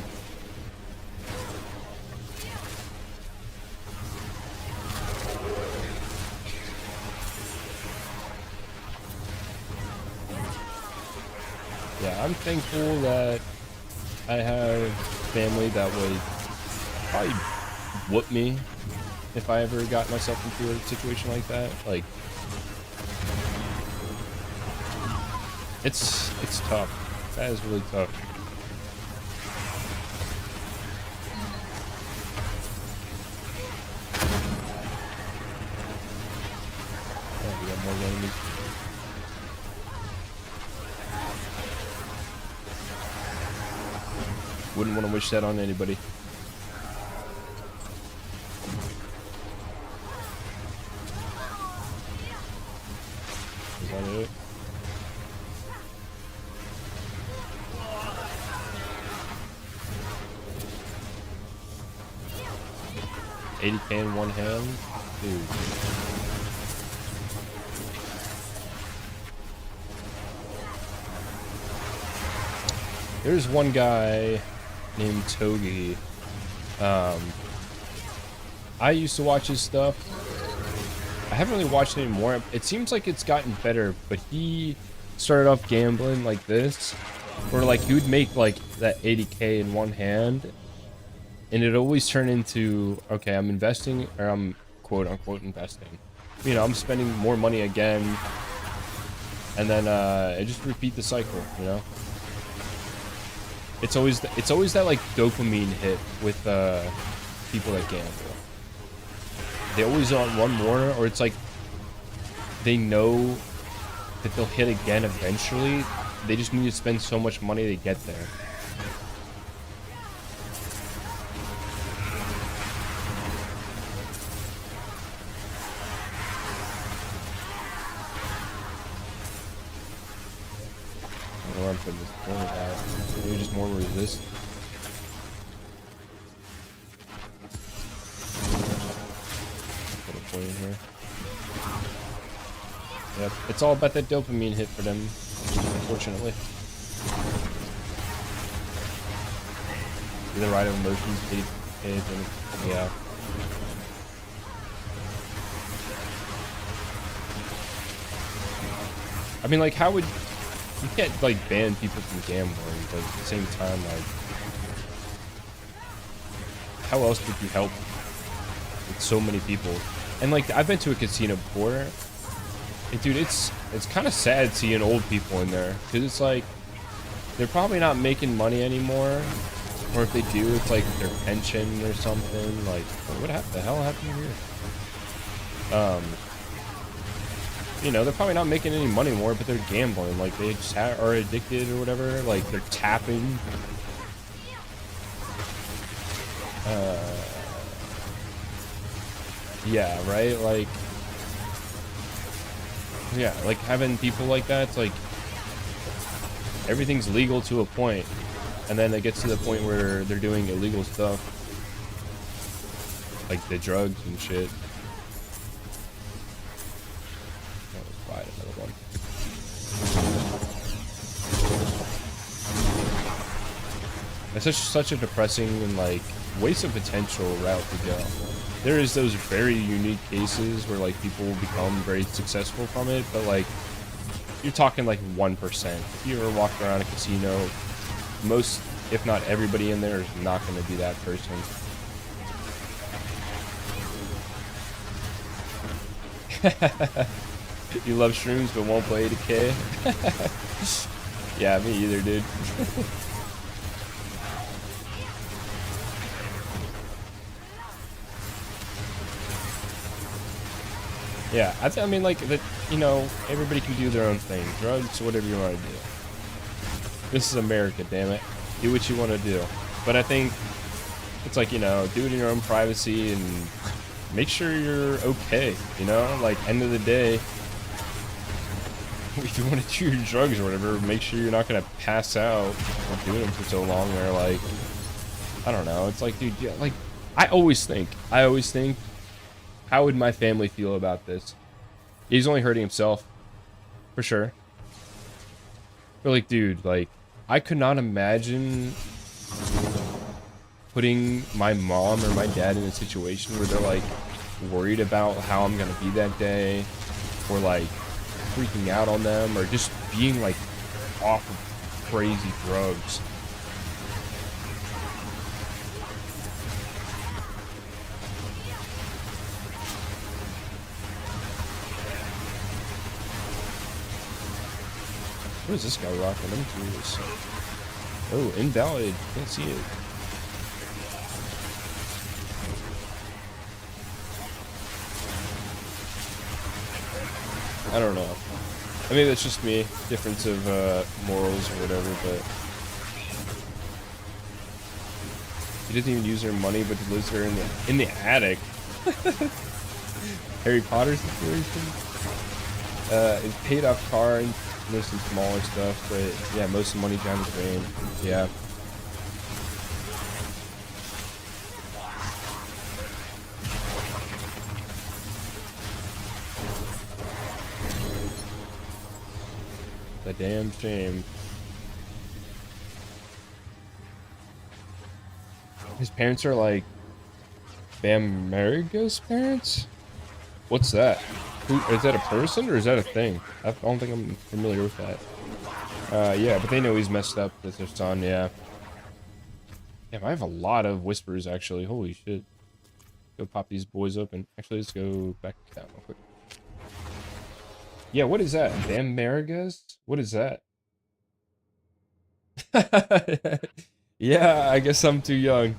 Yeah, I'm thankful that I have family that would probably whoop me if I ever got myself into a situation like that. Like, it's tough. That is really tough. Oh, we got more enemies. Wouldn't want to wish that on anybody. Is that it? $80K in one hand? Dude. There's one guy named Togi. I used to watch his stuff. I haven't really watched it anymore. It seems like it's gotten better, but he started off gambling like this, where like he would make like that 80K in one hand, and it always turned into, okay, I'm investing, or I'm quote unquote investing. You know, I'm spending more money again, and then I just repeat the cycle, you know? It's always that like dopamine hit with people that gamble. They always want one more, or it's like they know that they'll hit again eventually. They just need to spend so much money to get there. I don't know where I'm putting this point at. Maybe just more resist. Put a point in here. Yep, it's all about that dopamine hit for them, unfortunately. The ride of emotions, yeah. I mean, like, how would you can't like ban people from gambling, but at the same time, like, how else would you help with so many people? And like, I've been to a casino before, and dude, it's kind of sad seeing old people in there, because it's like they're probably not making money anymore, or if they do, it's like their pension or something. Like, what the hell happened here? You know, they're probably not making any money more, but they're gambling. Like, they just are addicted or whatever. Like, they're tapping. Yeah, right? Like, yeah, like having people like that, it's like everything's legal to a point, and then it gets to the point where they're doing illegal stuff, like the drugs and shit. Another one. It's such a depressing and like waste of potential route to go. There is those very unique cases where like people will become very successful from it, but like you're talking like 1%. If you ever walk around a casino, most, if not everybody in there is not going to be that person. You love shrooms but won't play 80K? Yeah, me either, dude. Yeah, I mean, like, that, you know, everybody can do their own thing. Drugs, whatever you want to do. This is America, damn it. Do what you want to do. But I think it's like, you know, do it in your own privacy and make sure you're okay, you know? Like, end of the day, if you want to do your drugs or whatever, make sure you're not going to pass out for doing them for so long, or like, I don't know. It's like, dude, yeah, like, I always think, how would my family feel about this? He's only hurting himself, for sure. But like, dude, like, I could not imagine putting my mom or my dad in a situation where they're like worried about how I'm gonna be that day, or like freaking out on them, or just being like off of crazy drugs. What is this guy rocking? I'm curious. Oh, invalid. Can't see it. I don't know. I mean, that's just me. Difference of morals or whatever, but he doesn't even use her money, but he lives there in the attic. Harry Potter situation. It's paid off car and there's some smaller stuff, but yeah, most of the money down the drain. Yeah. The damn shame. His parents are like Bam Marigos's parents? What's that? Who, is that a person or is that a thing? I don't think I'm familiar with that. Yeah, but they know he's messed up with their son, yeah. Damn, I have a lot of whispers actually. Holy shit. Go pop these boys open. Actually, let's go back down real quick. Yeah, what is that? Bam Marigos? What is that? Yeah, I guess I'm too young.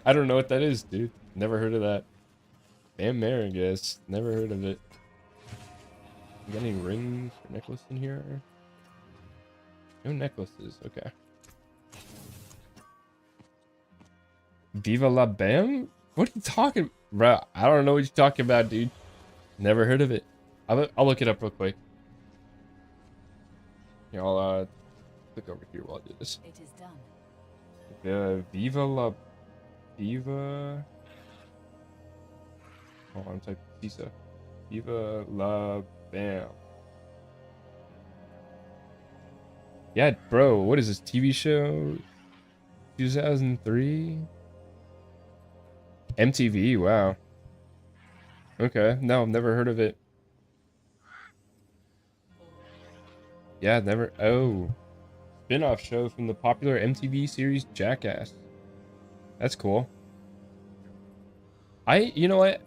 I don't know what that is, dude. Never heard of that. Bam Marigos. Never heard of it. You got any rings or necklace in here? No necklaces. Okay. Viva la Bam? What are you talking, bro? I don't know what you're talking about, dude. Never heard of it. I'll look it up real quick. Here, I'll click over here while I do this. It is done. Viva la Viva. Hold on, type Visa. Viva la Bam. Yeah, bro. What is this TV show? 2003. MTV. Wow. Okay. No, I've never heard of it. Yeah, never. Oh, spin-off show from the popular MTV series Jackass. That's cool. You know what?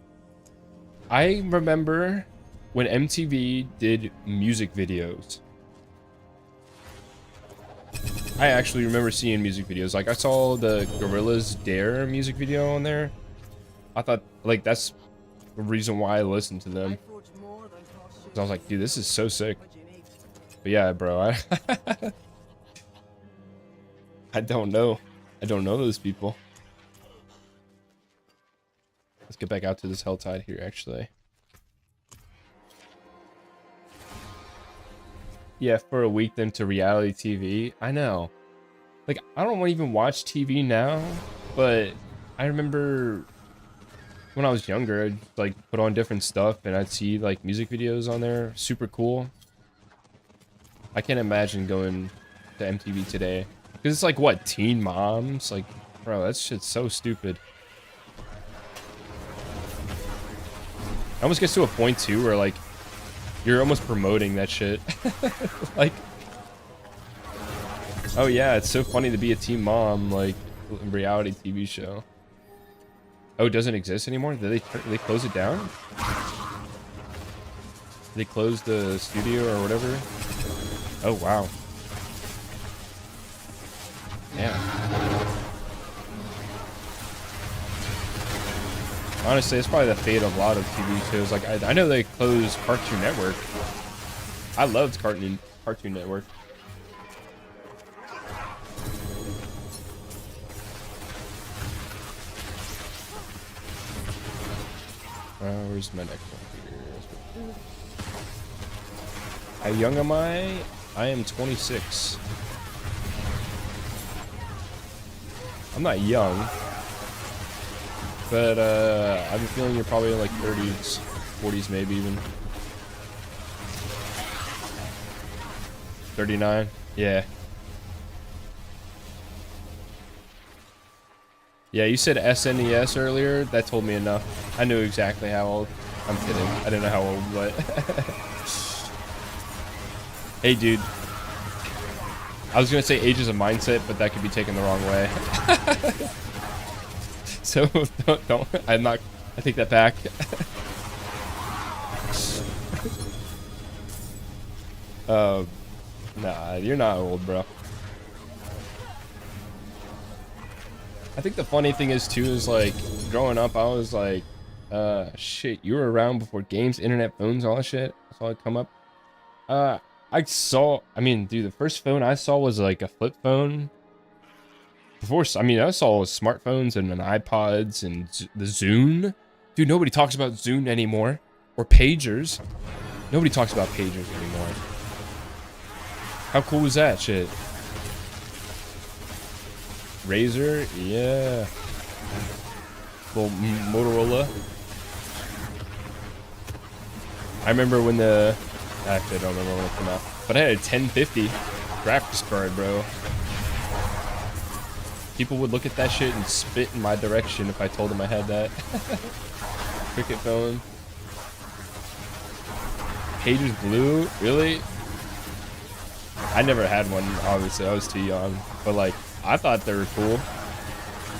I remember when MTV did music videos. I actually remember seeing music videos. Like, I saw the Gorillaz Dare music video on there. I thought, like, that's the reason why I listened to them. 'Cause I was like, dude, this is so sick. But yeah, bro, I don't know. I don't know those people. Let's get back out to this Helltide here, actually. Yeah, for a week then to reality TV. I know. Like, I don't even watch TV now, but I remember when I was younger, I'd like put on different stuff and I'd see like music videos on there. Super cool. I can't imagine going to MTV today. Because it's like, what, Teen Moms? Like, bro, that shit's so stupid. It almost gets to a point, too, where, like, you're almost promoting that shit. Like, oh, yeah, it's so funny to be a teen mom, like, reality TV show. Oh, it doesn't exist anymore? Did they close it down? Did they close the studio or whatever? Oh, wow. Yeah. Honestly, it's probably the fate of a lot of TV shows. Like, I know they closed Cartoon Network. I loved Cartoon Network. Where's my next one here? How young am I? I am 26. I'm not young, but I have a feeling you're probably in like 30s, 40s maybe even. 39? Yeah. Yeah, you said SNES earlier. That told me enough. I knew exactly how old. I'm kidding. I didn't know how old, but... Hey, dude. I was gonna say age is a mindset, but that could be taken the wrong way. So, don't. I'm not... I take that back. Nah, you're not old, bro. I think the funny thing is too is like growing up I was like shit, you were around before games, internet, phones, all that shit. I saw it come up. I mean, dude, the first phone I saw was like a flip phone. Before, I mean, I saw smartphones and then iPods and the Zune. Dude, nobody talks about Zune anymore. Or pagers. Nobody talks about pagers anymore. How cool was that shit? Razor, yeah. Little Motorola. I remember when the... Actually, I don't remember when it came out. But I had a 1050 graphics card, bro. People would look at that shit and spit in my direction if I told them I had that. Cricket phone. Pagers Blue? Really? I never had one, obviously. I was too young. But, like, I thought they were cool.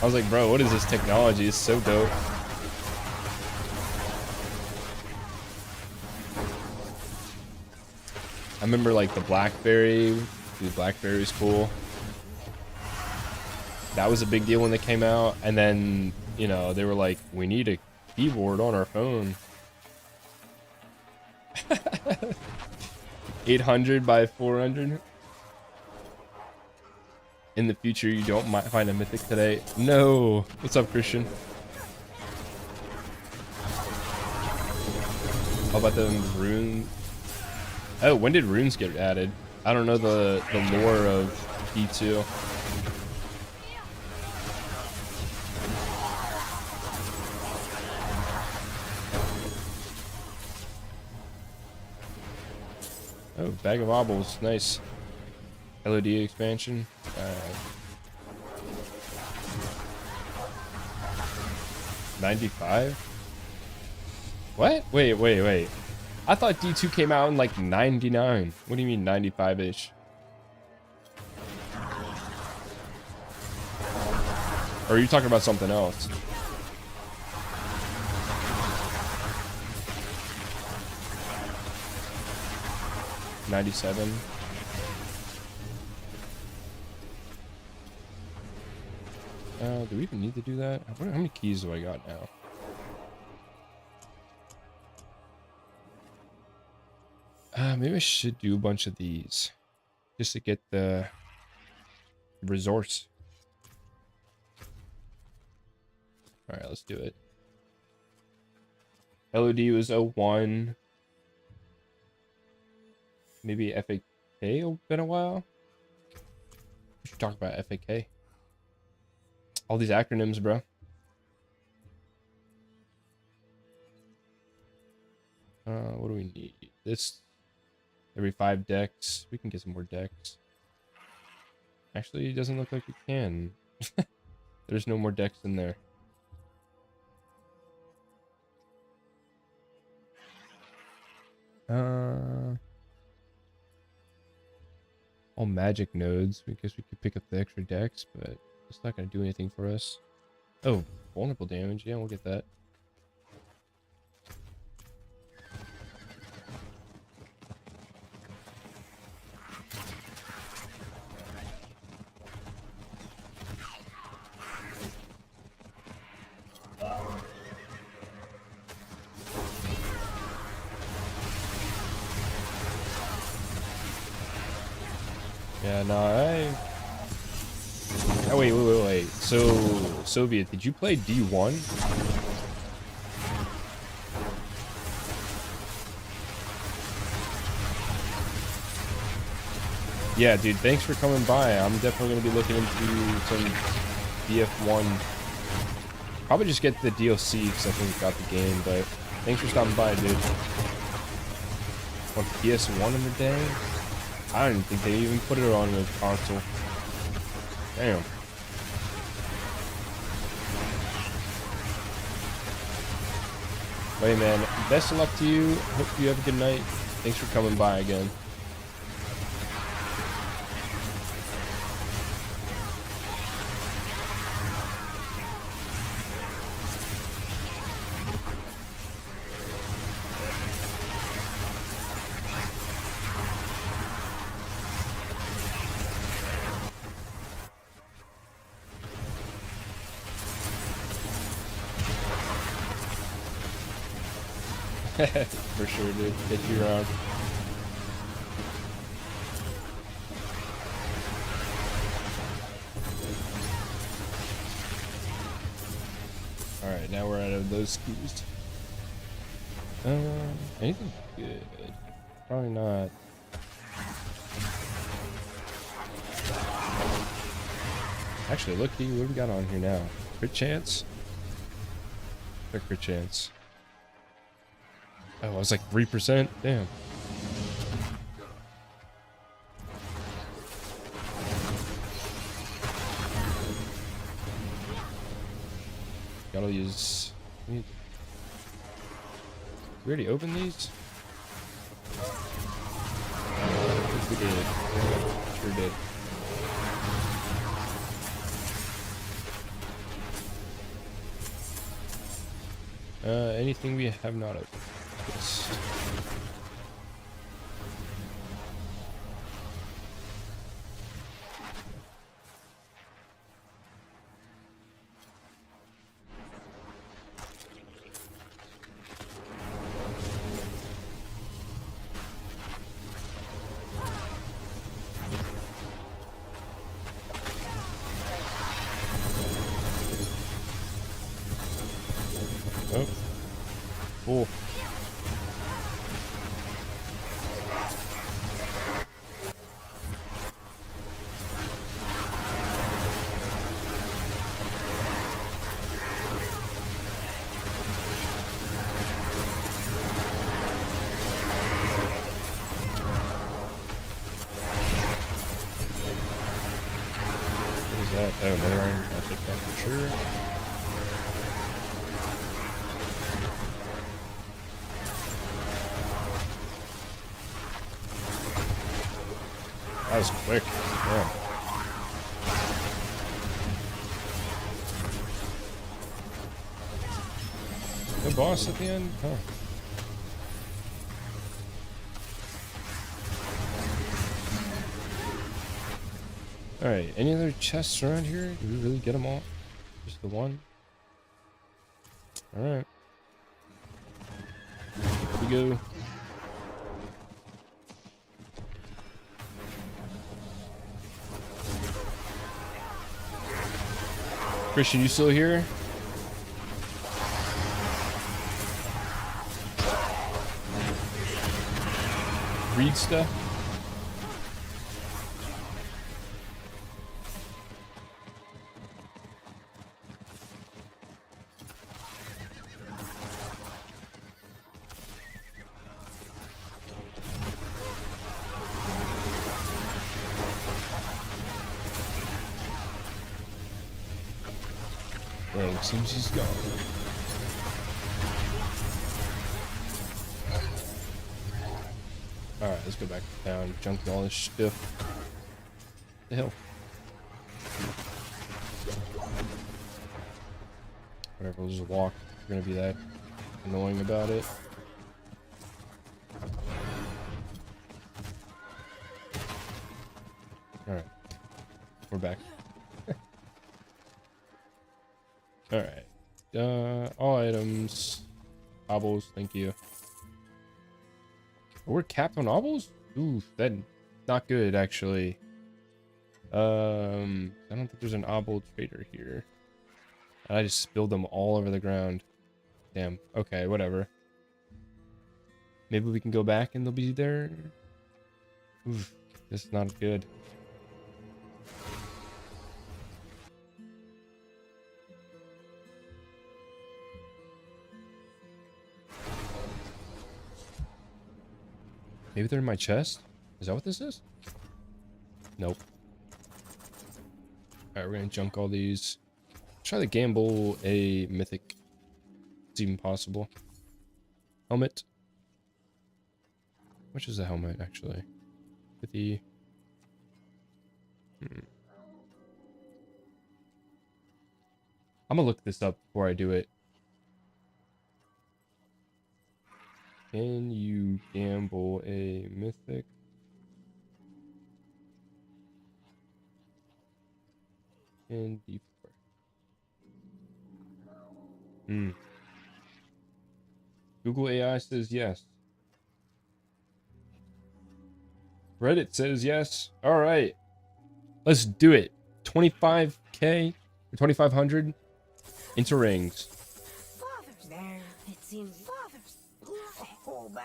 I was like, bro, what is this technology? It's so dope. I remember, like, the BlackBerry. Dude, BlackBerry was cool. That was a big deal when they came out. And then, you know, they were like, we need a keyboard on our phone. 800 by 400. In the future, you don't might find a mythic today. No. What's up, Christian? How about the runes? Oh, when did runes get added? I don't know the lore of D2. Oh, bag of obbles, nice. LOD expansion. 95? What? Wait. I thought D2 came out in like 99. What do you mean 95-ish? Or are you talking about something else? '97. Do we even need to do that? How many keys do I got now? Maybe I should do a bunch of these just to get the resource. All right, let's do it. LOD was 01. Maybe FAK been a while. We should talk about FAK. All these acronyms, bro. What do we need? This every 5 decks. We can get some more decks. Actually, it doesn't look like we can. There's no more decks in there. All magic nodes. I guess we could pick up the extra decks, but it's not going to do anything for us. Oh, vulnerable damage. Yeah, we'll get that. Yeah, no, Oh, wait. So, Soviet, did you play D1? Yeah, dude, thanks for coming by. I'm definitely going to be looking into some BF1. Probably just get the DLC because I think it's got the game, but thanks for stopping by, dude. On PS1 in the day? I don't think they even put it on the console. Damn. Hey man, best of luck to you. Hope you have a good night. Thanks for coming by again. For sure, dude. Get you around. Alright, now we're out of those skis. Anything good? Probably not. Actually, looky, what do we got on here now? Crit chance? Crit chance. Oh, I was like 3%? Damn. Gotta use... We already opened these? I think we did. Yeah, sure did. Anything we have not opened? Yes. Oh. Cool. What is that? Oh, another iron. I'll take that for sure. That was quick. Yeah. No boss at the end? Huh. Alright, any other chests around here? Did we really get them all? Just the one? Alright. Here we go. Christian, you still here? Read stuff? Dang, seems he's gone. Alright, let's go back down, junk all this stuff. What the hell? Whatever, we'll just walk. We're gonna be that annoying about it. Alright. We're back. Alright. All items. Obbles, thank you. We're capped on obbles? Ooh, that's not good, actually. I don't think there's an obble trader here. I just spilled them all over the ground. Damn. Okay, whatever. Maybe we can go back and they'll be there. Oof, this is not good. Maybe they're in my chest? Is that what this is? Nope. Alright, we're gonna junk all these. Try to gamble a mythic. It's even possible. Helmet. How much is the helmet, actually? 50. I'm gonna look this up before I do it. Can you gamble a mythic? And D4. Google AI says yes. Reddit says yes. All right. Let's do it. 25k or 2500 into rings.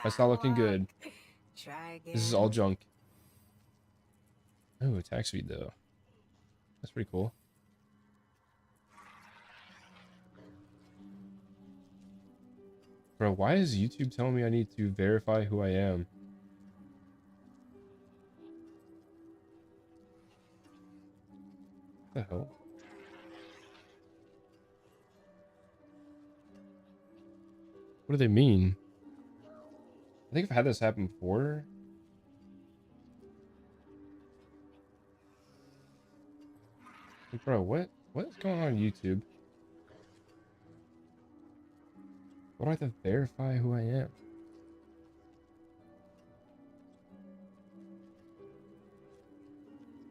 That's not looking good. This is all junk. Oh, attack speed though. That's pretty cool. Bro, why is YouTube telling me I need to verify who I am? What the hell? What do they mean? I think I've had this happen before. Like, bro, what's going on YouTube? Why do I have to verify who I am?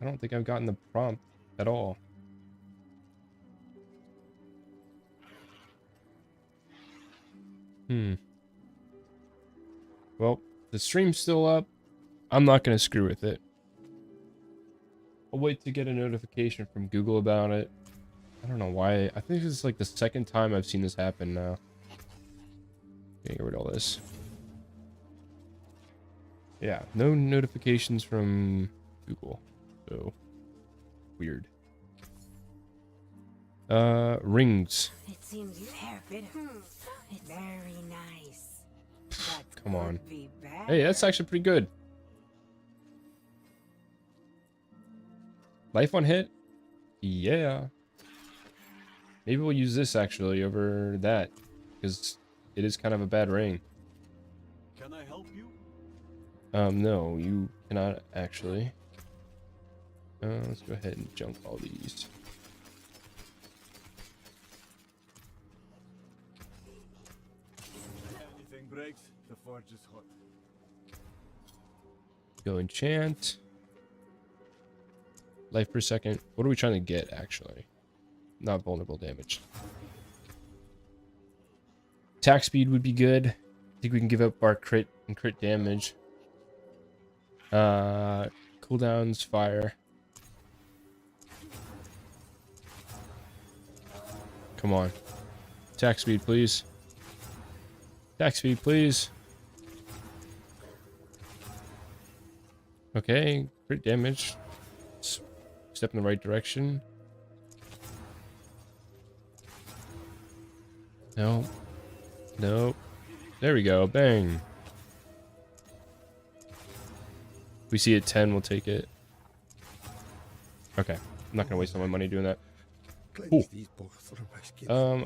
I don't think I've gotten the prompt at all. Well, the stream's still up. I'm not gonna screw with it. I'll wait to get a notification from Google about it. I don't know why. I think this is like the second time I've seen this happen now. Get rid of all this. Yeah, no notifications from Google. So weird. Rings. It seems you have been it's very nice. Come on. Hey, that's actually pretty good. Life on hit? Yeah. Maybe we'll use this actually over that, because it is kind of a bad ring. Can I help you? No, you cannot actually. Let's go ahead and junk all these. Anything breaks, the forge is hot. Go enchant. Life per second. What are we trying to get actually? Not vulnerable damage. Attack speed would be good. I think we can give up our crit and crit damage. Cooldowns, fire. Come on. Attack speed, please. Attack speed, please. Okay, crit damage. Step in the right direction. No. Nope. There we go. Bang. If we see it 10, we'll take it. Okay. I'm not going to waste all my money doing that. Cool.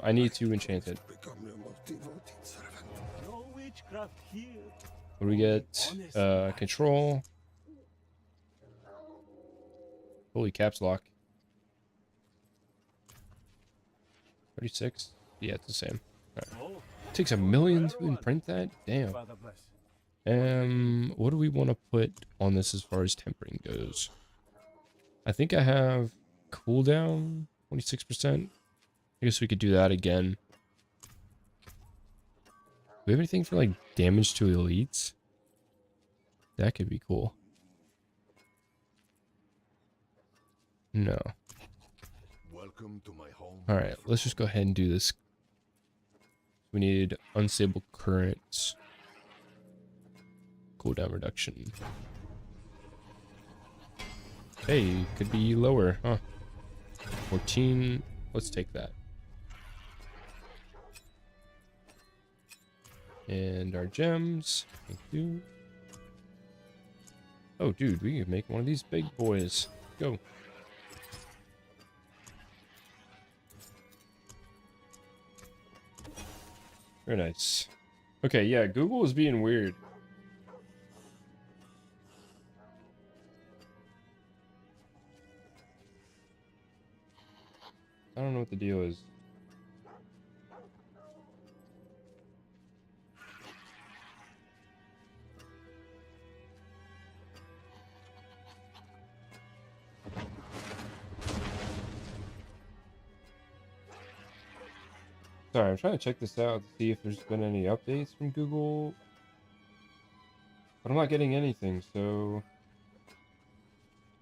I need to enchant it. No witchcraft here. What do we get? Control. Holy caps lock. 36? Yeah, it's the same. Right. Takes 1 million to imprint that? Damn. What do we want to put on this as far as tempering goes? I think I have cooldown 26%. I guess we could do that again. Do we have anything for like damage to elites? That could be cool. No. Welcome to my home. All right, let's just go ahead and do this. We need unstable currents. Cooldown reduction. Hey, could be lower, huh? 14. Let's take that. And our gems. Thank you. Oh, dude, we can make one of these big boys. Go. Very nice. Okay, yeah, Google is being weird. I don't know what the deal is. Sorry, I'm trying to check this out to see if there's been any updates from Google. But I'm not getting anything, so...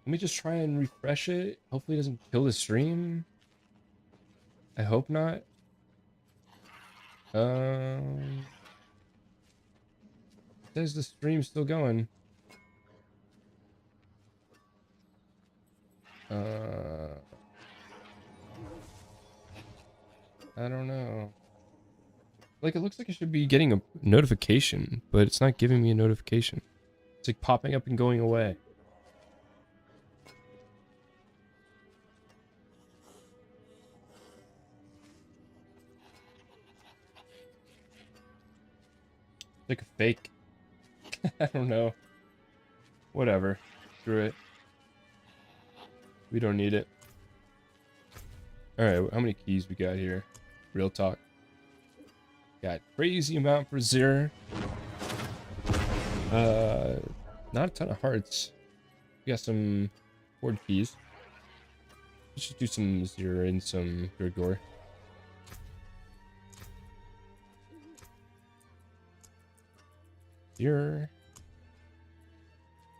Let me just try and refresh it. Hopefully it doesn't kill the stream. I hope not. Says the stream's still going. I don't know. Like, it looks like I should be getting a notification, but it's not giving me a notification. It's like popping up and going away. It's like a fake. I don't know. Whatever. Screw it. We don't need it. Alright, how many keys we got here? Real talk. Got crazy amount for Zir. Not a ton of hearts. We got some board keys. Let's just do some Zir and some Grigor. Zir.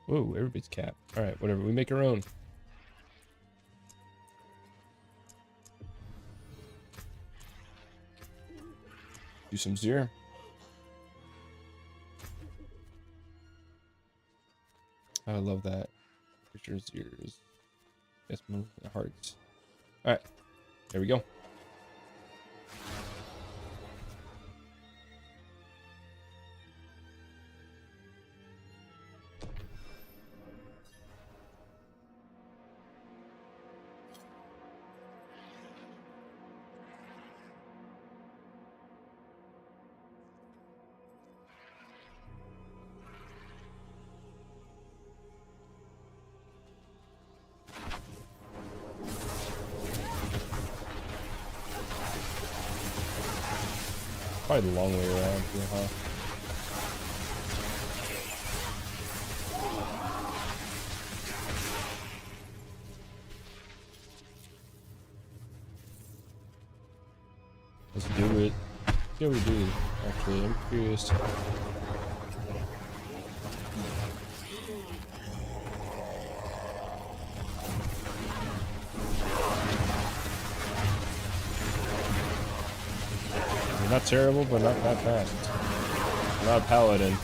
Whoa, everybody's capped. Alright, whatever. We make our own. Do some Zir. I love that. Picture Zirs. Yes, move the hearts. Alright. There we go. Probably the long way around here, huh? Let's do it. See how we do, actually. I'm curious. Not terrible, but not that fast. I'm not a paladin.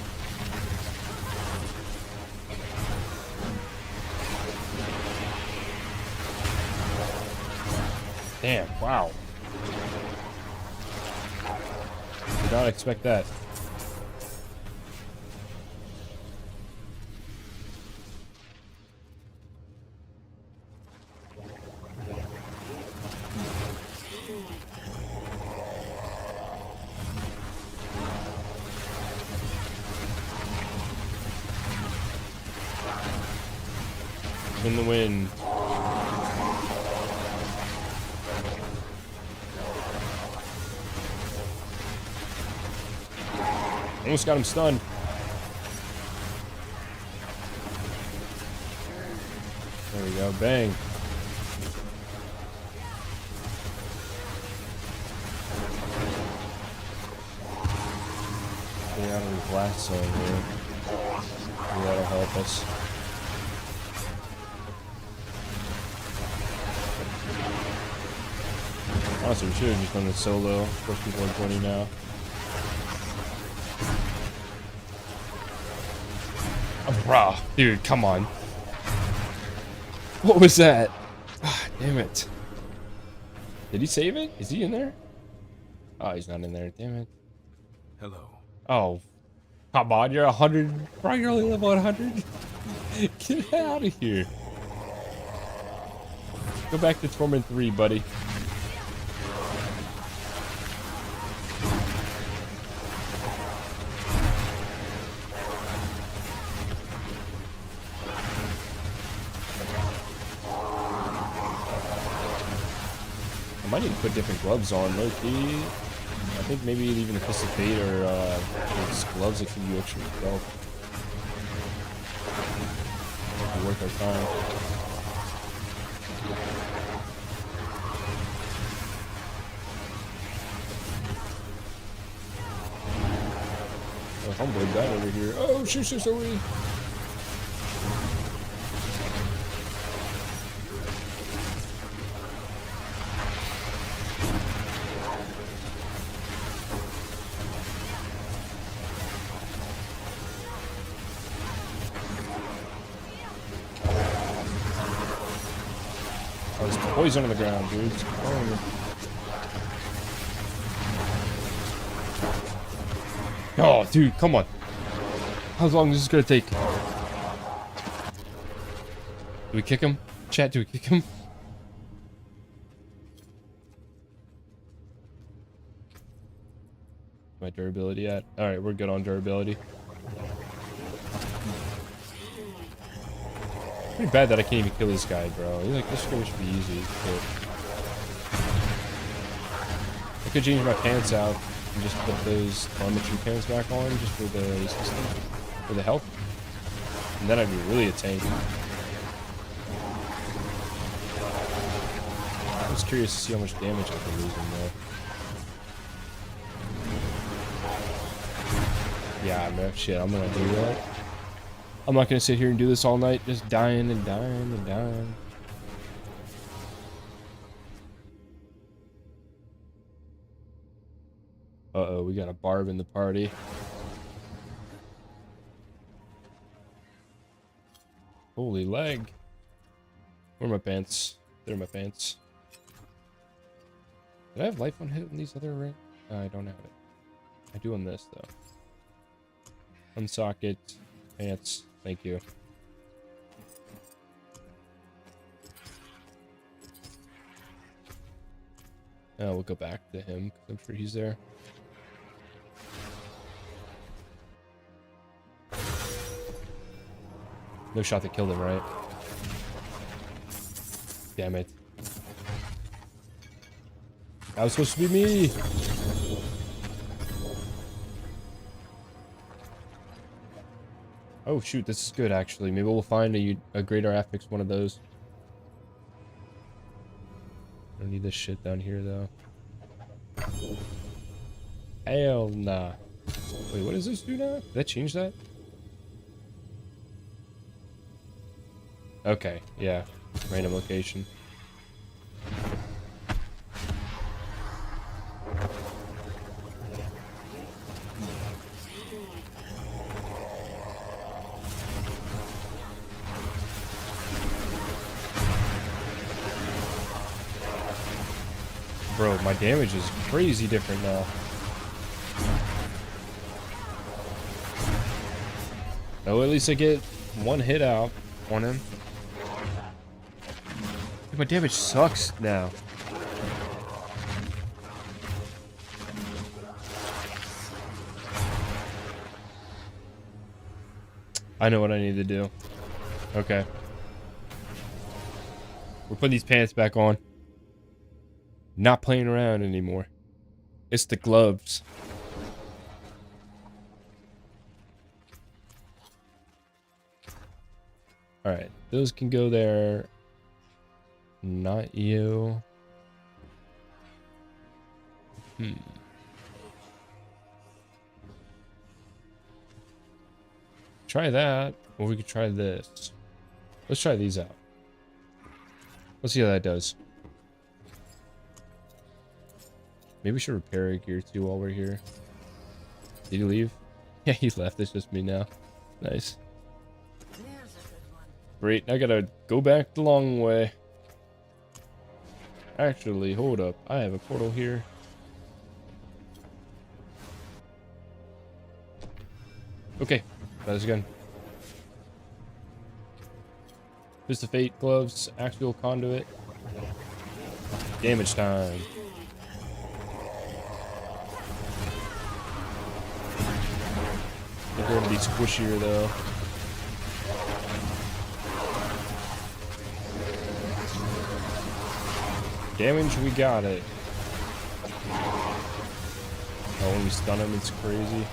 Damn, wow. Did not expect that. In the wind. Almost got him stunned. There we go, bang. Get out of the blast zone here. Maybe that'll help us. Honestly, we should have just done it solo. Of course, people are 20 now. Oh, bruh. Dude, come on. What was that? Ah, damn it. Did he save it? Is he in there? Oh, he's not in there. Damn it. Hello. Oh. Come on, you're 100. Bro, you're only level 100. Get out of here. Go back to Torment 3, buddy. might need to put different gloves on, low key. I think maybe even the Fist of Fate or those gloves that give you extra health. Might be worth our time. Oh, homeboy died over here. Oh, shoot, sorry. Oh, there's poison on the ground, dude. Oh, dude, come on. How long is this gonna take? Do we kick him? Chat, do we kick him? My durability at? Alright, we're good on durability. Pretty bad that I can't even kill this guy, bro. Like, this should be easy. But I could change my pants out and just put those telemetry pants back on just for the system, for the health. And then I'd be really a tank. I was curious to see how much damage I've been losing though. Yeah, man, shit, I'm gonna do that. I'm not gonna sit here and do this all night, just dying and dying and dying. Uh-oh, we got a barb in the party. Holy leg. Where are my pants? There are my pants. Did I have life on hit in these other rings? I don't have it. I do on this, though. Unsocket. Pants. Thank you. We'll go back to him, because I'm sure he's there. No shot that killed him, right? Damn it. That was supposed to be me! Oh shoot, this is good actually. Maybe we'll find a greater affix one of those. I don't need this shit down here though. Hell nah. Wait, what does this do now? Did I change that? Okay, yeah. Random location. Bro, my damage is crazy different now. Oh, at least I get one hit out on him. Dude, my damage sucks now. I know what I need to do. Okay. We're putting these pants back on. Not playing around anymore. It's the gloves. Alright, those can go there. Not you. Try that, or we could try this. Let's try these out. Let's see how that does. Maybe we should repair a gear too while we're here. Did he leave? Yeah, he left. It's just me now. Nice. Great. I gotta go back the long way. Actually, hold up. I have a portal here. Okay. Try this again. Fist of Fate gloves. Axial conduit. Damage time. They're going to be squishier though. Damage, we got it. Oh, when we stun him, it's crazy.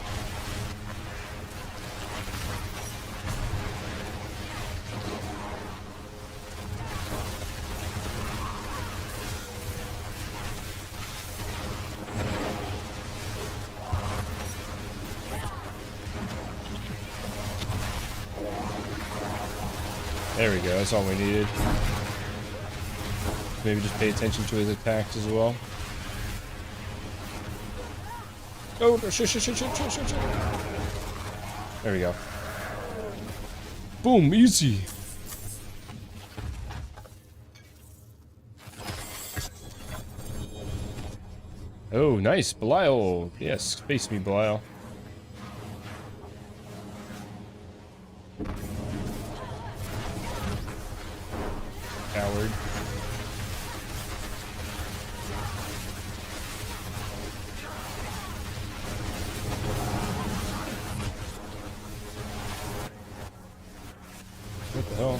There we go, that's all we needed. Maybe just pay attention to his attacks as well. Oh, shit. There we go. Boom, easy. Oh, nice, Belial. Yes, face me, Belial. Coward. What the hell?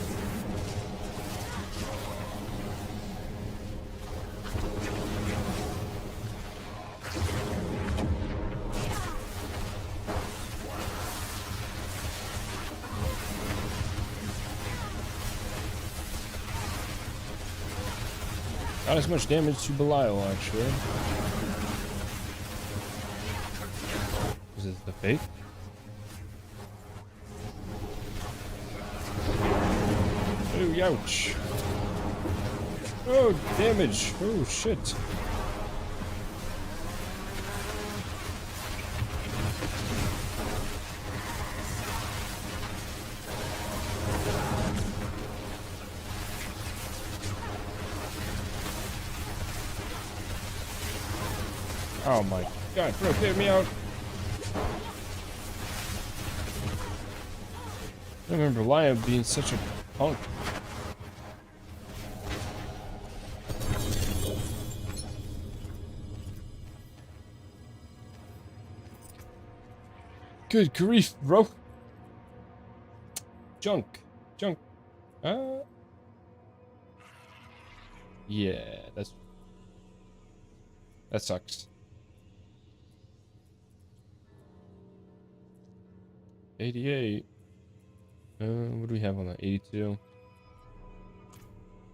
Not as much damage to Belial, actually. Is it the fake? Oh, ouch. Oh, damage. Oh, shit. Oh my god, bro, get me out. I remember Lion being such a punk. Good grief, bro. Junk. Yeah, that sucks. 88. What do we have on that? 82.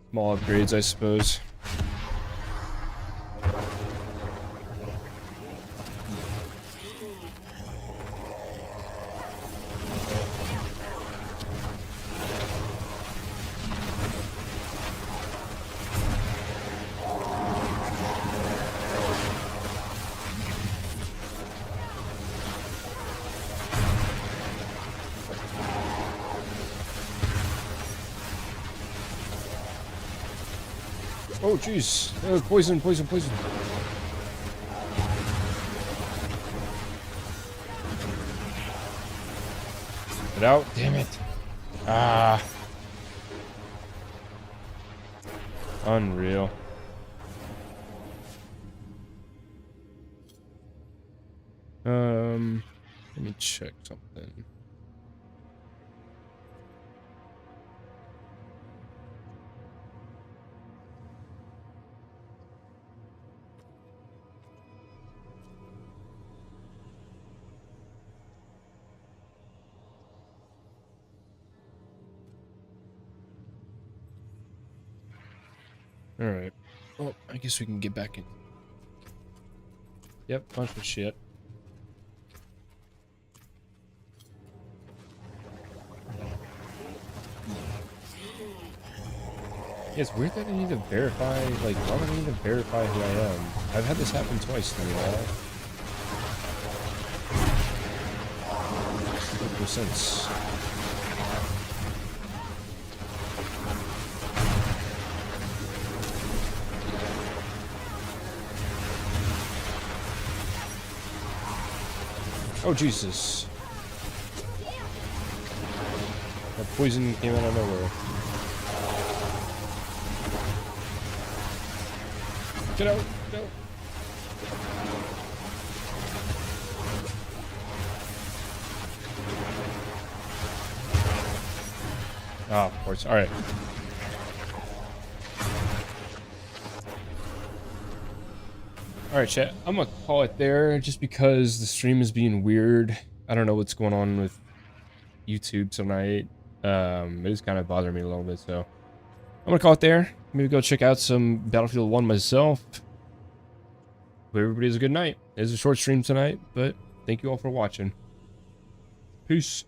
Small upgrades, I suppose. Oh, jeez. Oh, poison. Get out. Damn it. Ah. Unreal. Let me check something. Alright. Well, I guess we can get back in. Yep, bunch of shit. Yeah, it's weird that I need to verify, like, why would I need to verify who I am? I've had this happen twice to me now. Makes no sense. Oh, Jesus. That poison came out of nowhere. Get out! Get out! Ah, of course. Alright. Alright, chat. I'm gonna call it there just because the stream is being weird. I don't know what's going on with YouTube tonight. It is kind of bothering me a little bit, so I'm gonna call it there. Maybe go check out some Battlefield 1 myself. Hope everybody has a good night. It is a short stream tonight, but thank you all for watching. Peace.